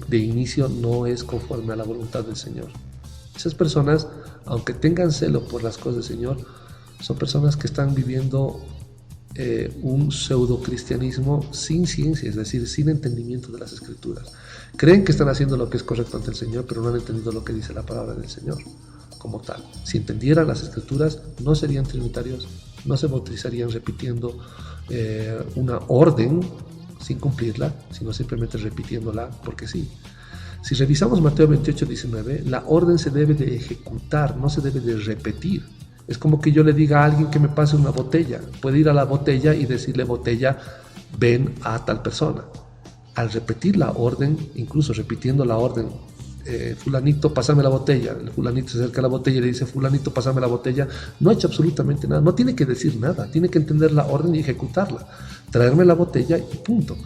De inicio no es conforme a la voluntad del Señor. Esas personas, aunque tengan celo por las cosas del Señor, son personas que están viviendo un pseudo cristianismo sin ciencia, es decir, sin entendimiento de las Escrituras. Creen que están haciendo lo que es correcto ante el Señor, pero no han entendido lo que dice la palabra del Señor como tal. Si entendieran las Escrituras, no serían trinitarios, no se bautizarían repitiendo una orden sin cumplirla, sino simplemente repitiéndola porque sí. Si revisamos Mateo 28:19, la orden se debe de ejecutar, no se debe de repetir. Es como que yo le diga a alguien que me pase una botella. Puede ir a la botella y decirle, botella, ven a tal persona. Al repetir la orden, incluso repitiendo la orden, fulanito, pásame la botella. El fulanito se acerca a la botella y le dice, fulanito, pásame la botella. No ha hecho absolutamente nada, no tiene que decir nada, tiene que entender la orden y ejecutarla. Traerme la botella y punto.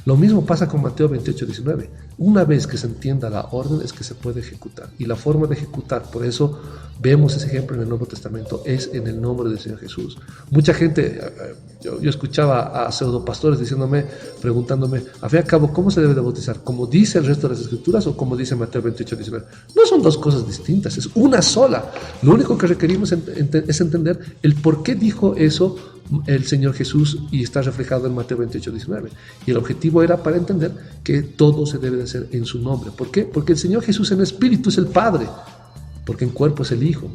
Lo mismo pasa con Mateo 28:19. Una vez que se entienda la orden es que se puede ejecutar. Y la forma de ejecutar, por eso vemos ese ejemplo en el Nuevo Testamento, es en el nombre del Señor Jesús. Mucha gente, yo escuchaba a pseudopastores preguntándome, a fin y al cabo, ¿cómo se debe de bautizar? ¿Como dice el resto de las Escrituras o como dice Mateo 28:19? No son dos cosas distintas, es una sola. Lo único que requerimos es entender el por qué dijo eso el Señor Jesús y está reflejado en Mateo 28:19. Y el objetivo era para entender que todo se debe de hacer en su nombre. ¿Por qué? Porque el Señor Jesús en espíritu es el Padre, porque en cuerpo es el Hijo,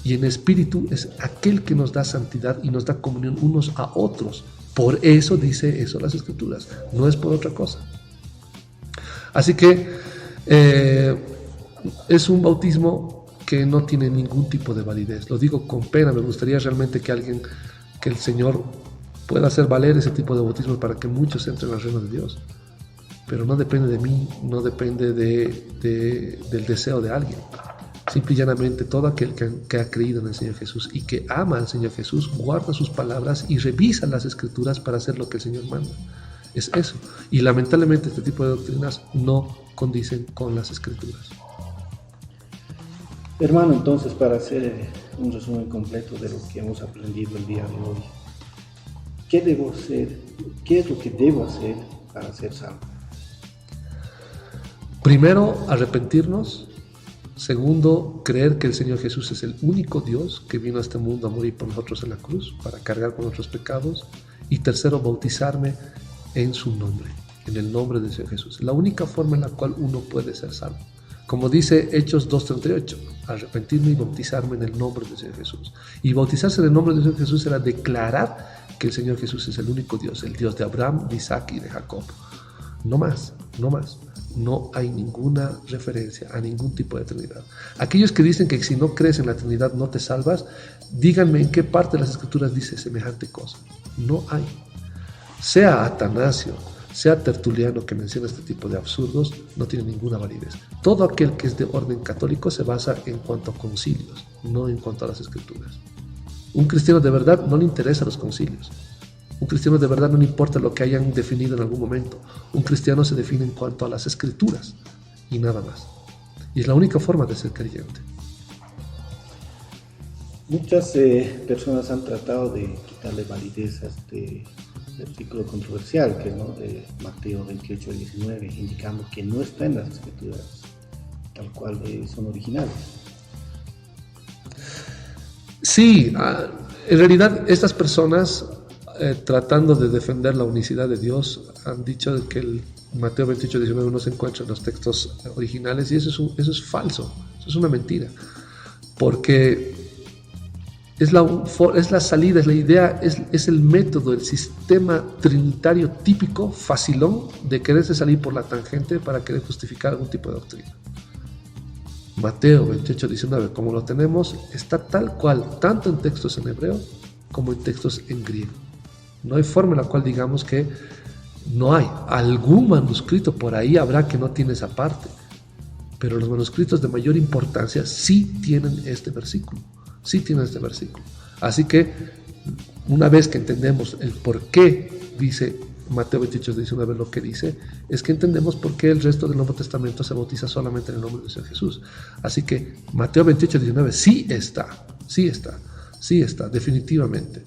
y en espíritu es aquel que nos da santidad y nos da comunión unos a otros. Por eso dice eso las Escrituras, no es por otra cosa. Así que es un bautismo que no tiene ningún tipo de validez. Lo digo con pena, me gustaría realmente que el Señor pueda hacer valer ese tipo de bautismos para que muchos entren al reino de Dios. Pero no depende de mí, no depende del deseo de alguien. Simple y llanamente todo aquel que ha creído en el Señor Jesús y que ama al Señor Jesús, guarda sus palabras y revisa las Escrituras para hacer lo que el Señor manda. Es eso. Y lamentablemente este tipo de doctrinas no condicen con las Escrituras. Hermano, entonces, para hacer un resumen completo de lo que hemos aprendido el día de hoy, ¿qué debo hacer? ¿Qué es lo que debo hacer para ser salvo? Primero, arrepentirnos. Segundo, creer que el Señor Jesús es el único Dios que vino a este mundo a morir por nosotros en la cruz para cargar con nuestros pecados. Y tercero, bautizarme en su nombre, en el nombre del Señor Jesús. La única forma en la cual uno puede ser salvo. Como dice Hechos 2:38, arrepentirme y bautizarme en el nombre del Señor Jesús. Y bautizarse en el nombre del Señor Jesús era declarar que el Señor Jesús es el único Dios, el Dios de Abraham, de Isaac y de Jacob. No más, no más. No hay ninguna referencia a ningún tipo de Trinidad. Aquellos que dicen que si no crees en la Trinidad no te salvas, díganme en qué parte de las Escrituras dice semejante cosa. No hay. Sea Atanasio, sea Tertuliano que menciona este tipo de absurdos, no tiene ninguna validez. Todo aquel que es de orden católico se basa en cuanto a concilios, no en cuanto a las Escrituras. Un cristiano de verdad no le interesa los concilios. Un cristiano de verdad no le importa lo que hayan definido en algún momento. Un cristiano se define en cuanto a las Escrituras y nada más. Y es la única forma de ser creyente. Muchas personas han tratado de quitarle validez a este versículo controversial, que ¿no? de Mateo 28:19, indicando que no está en las Escrituras tal cual son originales. Sí, en realidad estas personas, tratando de defender la unicidad de Dios, han dicho que el Mateo 28:19 no se encuentra en los textos originales, y eso es falso, eso es una mentira, porque es la salida, es la idea, es el método, el sistema trinitario típico, facilón, de quererse salir por la tangente para querer justificar algún tipo de doctrina. Mateo 28:19, como lo tenemos, está tal cual, tanto en textos en hebreo como en textos en griego. No hay forma en la cual digamos que no hay. Algún manuscrito por ahí habrá que no tiene esa parte, pero los manuscritos de mayor importancia sí tienen este versículo. Sí tienen este versículo. Así que, una vez que entendemos el por qué dice Mateo 28:19 lo que dice, es que entendemos por qué el resto del Nuevo Testamento se bautiza solamente en el nombre del Señor Jesús. Así que Mateo 28:19 sí está, definitivamente.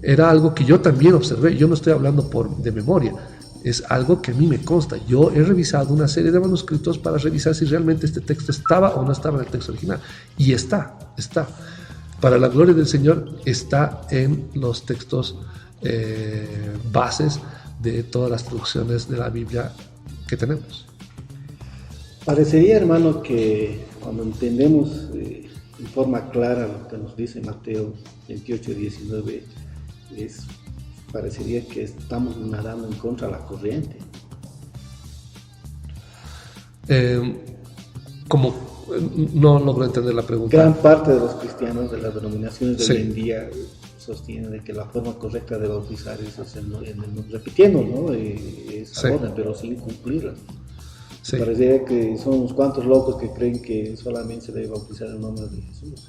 Era algo que yo también observé, yo no estoy hablando de memoria, es algo que a mí me consta. Yo he revisado una serie de manuscritos para revisar si realmente este texto estaba o no estaba en el texto original. Y está. Para la gloria del Señor, está en los textos bases de todas las traducciones de la Biblia que tenemos. Parecería, hermano, que cuando entendemos en forma clara lo que nos dice Mateo 28:19, parecería que estamos nadando en contra de la corriente. No logro entender la pregunta. Gran parte de los cristianos de las denominaciones de Sí. hoy en día sostienen de que la forma correcta de bautizar es repitiendo, ¿no? Esa Sí. orden, pero sin cumplirla. Sí. Parecería que son unos cuantos locos que creen que solamente se debe bautizar en el nombre de Jesús.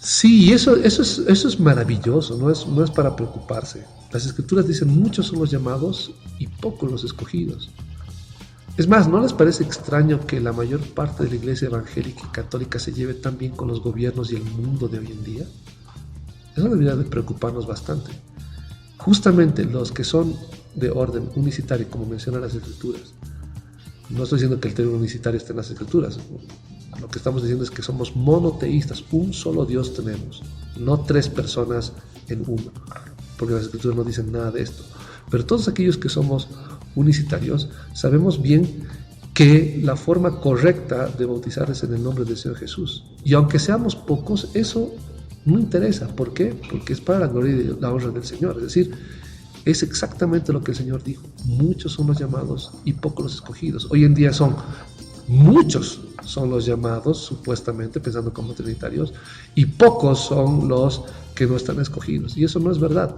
Sí, eso es maravilloso, no es para preocuparse. Las Escrituras dicen muchos son los llamados y pocos los escogidos. Es más, ¿no les parece extraño que la mayor parte de la iglesia evangélica y católica se lleve tan bien con los gobiernos y el mundo de hoy en día? Eso debería de preocuparnos bastante. Justamente los que son de orden unicitario, como mencionan las Escrituras, no estoy diciendo que el término unicitario esté en las Escrituras, lo que estamos diciendo es que somos monoteístas, un solo Dios tenemos, no tres personas en uno, porque las Escrituras no dicen nada de esto. Pero todos aquellos que somos unicitarios sabemos bien que la forma correcta de bautizar es en el nombre del Señor Jesús. Y aunque seamos pocos, eso no interesa. ¿Por qué? Porque es para la gloria y la honra del Señor. Es decir, es exactamente lo que el Señor dijo. Muchos son los llamados y pocos los escogidos. Hoy en día muchos son los llamados, supuestamente, pensando como trinitarios, y pocos son los que no están escogidos. Y eso no es verdad.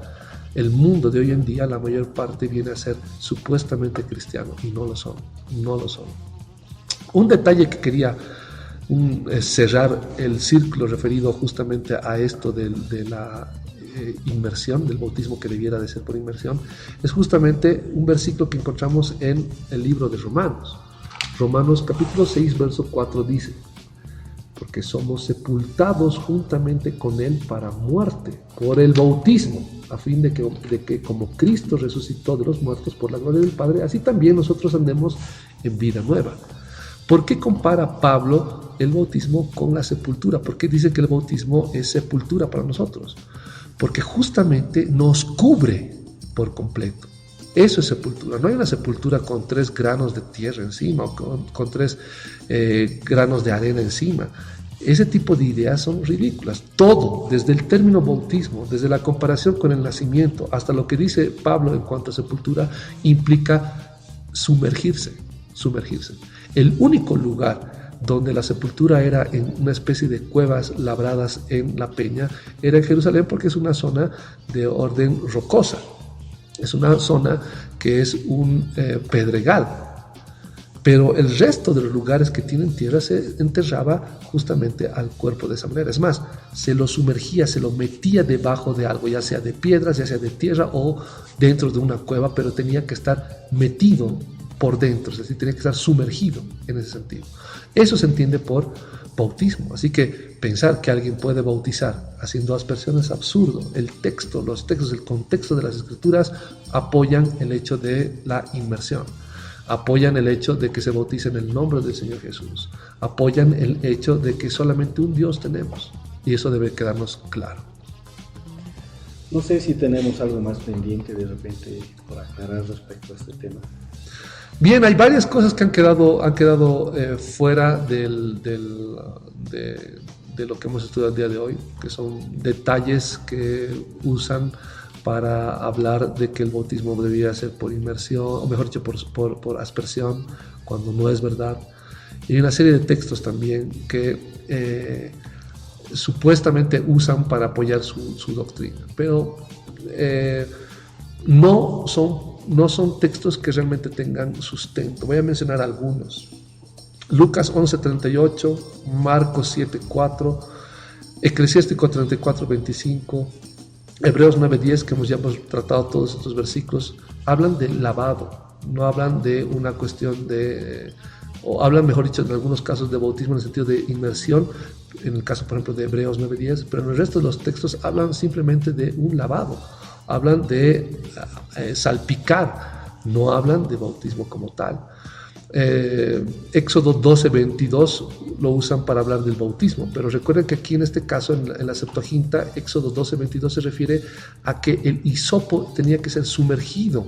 El mundo de hoy en día, la mayor parte viene a ser supuestamente cristiano, y no lo son. Un detalle que quería cerrar el círculo referido justamente a esto de la inmersión, del bautismo que debiera de ser por inmersión, es justamente un versículo que encontramos en el libro de Romanos. Romanos capítulo 6, verso 4 dice: porque somos sepultados juntamente con Él para muerte, por el bautismo, a fin de que como Cristo resucitó de los muertos por la gloria del Padre, así también nosotros andemos en vida nueva. ¿Por qué compara Pablo el bautismo con la sepultura? ¿Por qué dice que el bautismo es sepultura para nosotros? Porque justamente nos cubre por completo. Eso es sepultura. No hay una sepultura con 3 granos de tierra encima o con 3 granos de arena encima. Ese tipo de ideas son ridículas. Todo, desde el término bautismo, desde la comparación con el nacimiento, hasta lo que dice Pablo en cuanto a sepultura, implica sumergirse. El único lugar donde la sepultura era en una especie de cuevas labradas en la peña era en Jerusalén, porque es una zona de orden rocosa. Es una zona que es un pedregal, pero el resto de los lugares que tienen tierra se enterraba justamente al cuerpo de esa manera. Es más, se lo sumergía, se lo metía debajo de algo, ya sea de piedras, ya sea de tierra o dentro de una cueva, pero tenía que estar metido por dentro, es decir, tenía que estar sumergido en ese sentido. Eso se entiende por bautismo. Así que pensar que alguien puede bautizar haciendo aspersión es absurdo. Los textos, el contexto de las escrituras apoyan el hecho de la inmersión, apoyan el hecho de que se bautice en el nombre del Señor Jesús, apoyan el hecho de que solamente un Dios tenemos, y eso debe quedarnos claro. No sé si tenemos algo más pendiente de repente por aclarar respecto a este tema. Bien, hay varias cosas que han quedado fuera de lo que hemos estudiado el día de hoy, que son detalles que usan para hablar de que el bautismo debía ser por inmersión, o mejor dicho, por aspersión, cuando no es verdad. Y hay una serie de textos también que supuestamente usan para apoyar su doctrina, pero no son textos que realmente tengan sustento. Voy a mencionar algunos. Lucas 11:38, Marcos 7:4, Eclesiástico 34:25, Hebreos 9:10, que ya hemos tratado todos estos versículos, hablan de lavado, no hablan de una cuestión o hablan, mejor dicho, en algunos casos de bautismo en el sentido de inmersión, en el caso, por ejemplo, de Hebreos 9:10, pero en el resto de los textos hablan simplemente de un lavado. Hablan de salpicar, no hablan de bautismo como tal. Éxodo 12:22 lo usan para hablar del bautismo, pero recuerden que aquí en este caso, en la Septuaginta, Éxodo 12:22 se refiere a que el hisopo tenía que ser sumergido,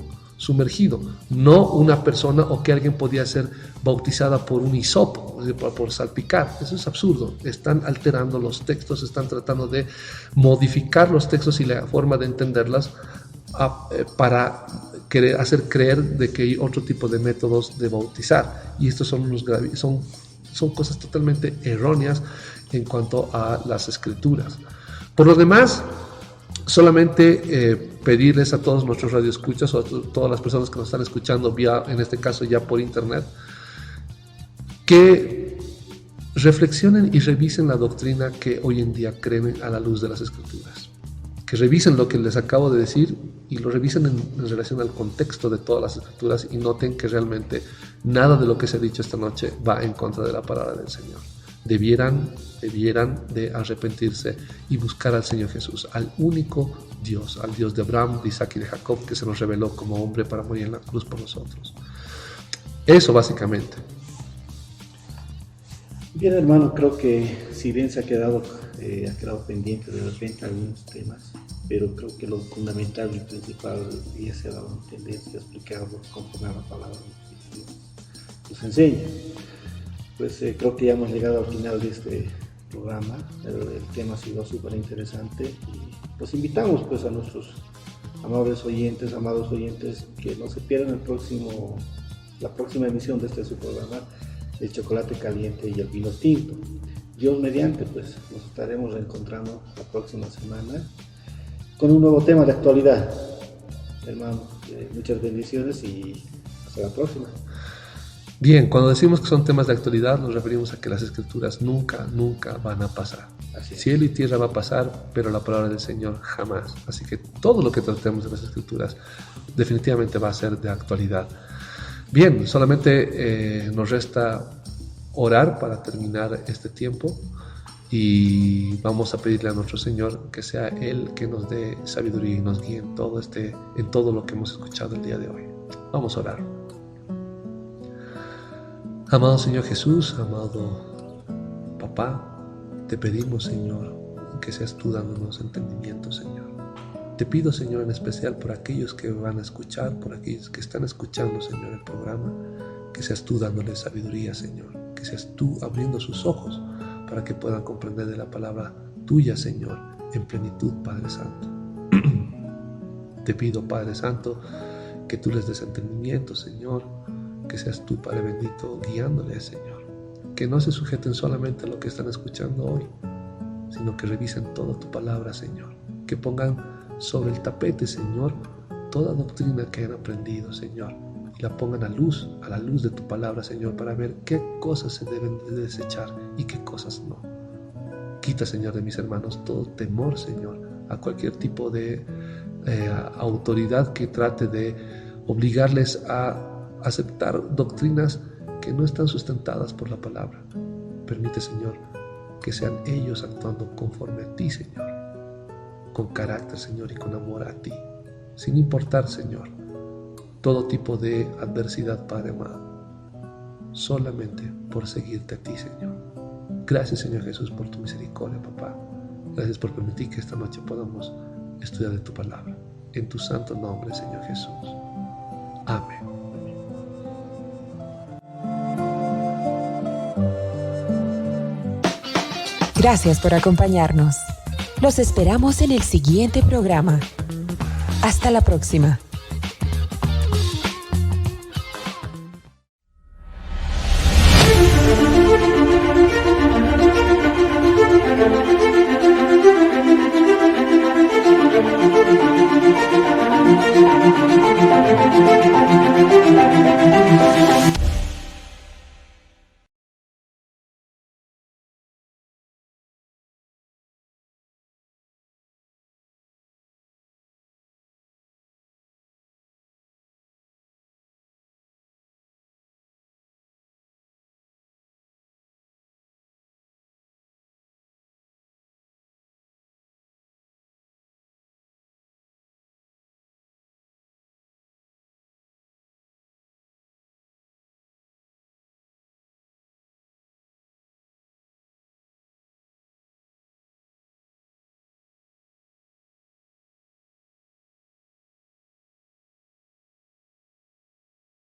no una persona o que alguien podía ser bautizada por un hisopo, por salpicar. Eso es absurdo. Están alterando los textos, están tratando de modificar los textos y la forma de entenderlas para hacer creer de que hay otro tipo de métodos de bautizar, y estos son cosas totalmente erróneas en cuanto a las escrituras. Por lo demás, solamente pedirles a todos nuestros radioescuchas o a todas las personas que nos están escuchando vía, en este caso ya por internet, que reflexionen y revisen la doctrina que hoy en día creen a la luz de las escrituras, que revisen lo que les acabo de decir y lo revisen en relación al contexto de todas las escrituras, y noten que realmente nada de lo que se ha dicho esta noche va en contra de la palabra del Señor. Debieran de arrepentirse y buscar al Señor Jesús, al único Dios, al Dios de Abraham, de Isaac y de Jacob, que se nos reveló como hombre para morir en la cruz por nosotros. Eso básicamente. Bien, hermano, creo que si bien se ha quedado pendiente de repente algunos temas, pero creo que lo fundamental y principal ya se ha dado a entender, se ha explicado conforme a la palabra que nos enseña. Pues creo que ya hemos llegado al final de este programa. El tema ha sido súper interesante y los invitamos pues a nuestros amados oyentes, que no se pierdan la próxima emisión de su programa, El Chocolate Caliente y el Vino Tinto. Dios mediante, pues nos estaremos reencontrando la próxima semana con un nuevo tema de actualidad. Hermano, muchas bendiciones y hasta la próxima. Bien, cuando decimos que son temas de actualidad, nos referimos a que las escrituras nunca van a pasar. Así es. Cielo y tierra va a pasar, pero la palabra del Señor jamás. Así que todo lo que tratemos de las Escrituras definitivamente va a ser de actualidad. Bien, solamente nos resta orar para terminar este tiempo y vamos a pedirle a nuestro Señor que sea Él que nos dé sabiduría y nos guíe en todo lo que hemos escuchado el día de hoy. Vamos a orar. Amado Señor Jesús, amado Papá, te pedimos, Señor, que seas tú dándonos entendimiento, Señor. Te pido, Señor, en especial por aquellos que van a escuchar, por aquellos que están escuchando, Señor, el programa, que seas tú dándoles sabiduría, Señor, que seas tú abriendo sus ojos para que puedan comprender de la palabra tuya, Señor, en plenitud, Padre Santo. Te pido, Padre Santo, que tú les des entendimiento, Señor, que seas tú, Padre bendito, guiándoles, Señor. Que no se sujeten solamente a lo que están escuchando hoy, sino que revisen toda tu palabra, Señor. Que pongan sobre el tapete, Señor, toda doctrina que han aprendido, Señor, y la pongan a la luz de tu palabra, Señor, para ver qué cosas se deben de desechar y qué cosas no. Quita, Señor, de mis hermanos todo temor, Señor, a cualquier tipo de autoridad que trate de obligarles a aceptar doctrinas que no están sustentadas por la palabra. Permite, Señor, que sean ellos actuando conforme a ti, Señor, con carácter, Señor, y con amor a ti, sin importar, Señor, todo tipo de adversidad, Padre amado, solamente por seguirte a ti, Señor. Gracias, Señor Jesús, por tu misericordia, papá. Gracias por permitir que esta noche podamos estudiar de tu palabra. En tu santo nombre, Señor Jesús. Amén. Gracias por acompañarnos. Los esperamos en el siguiente programa. Hasta la próxima.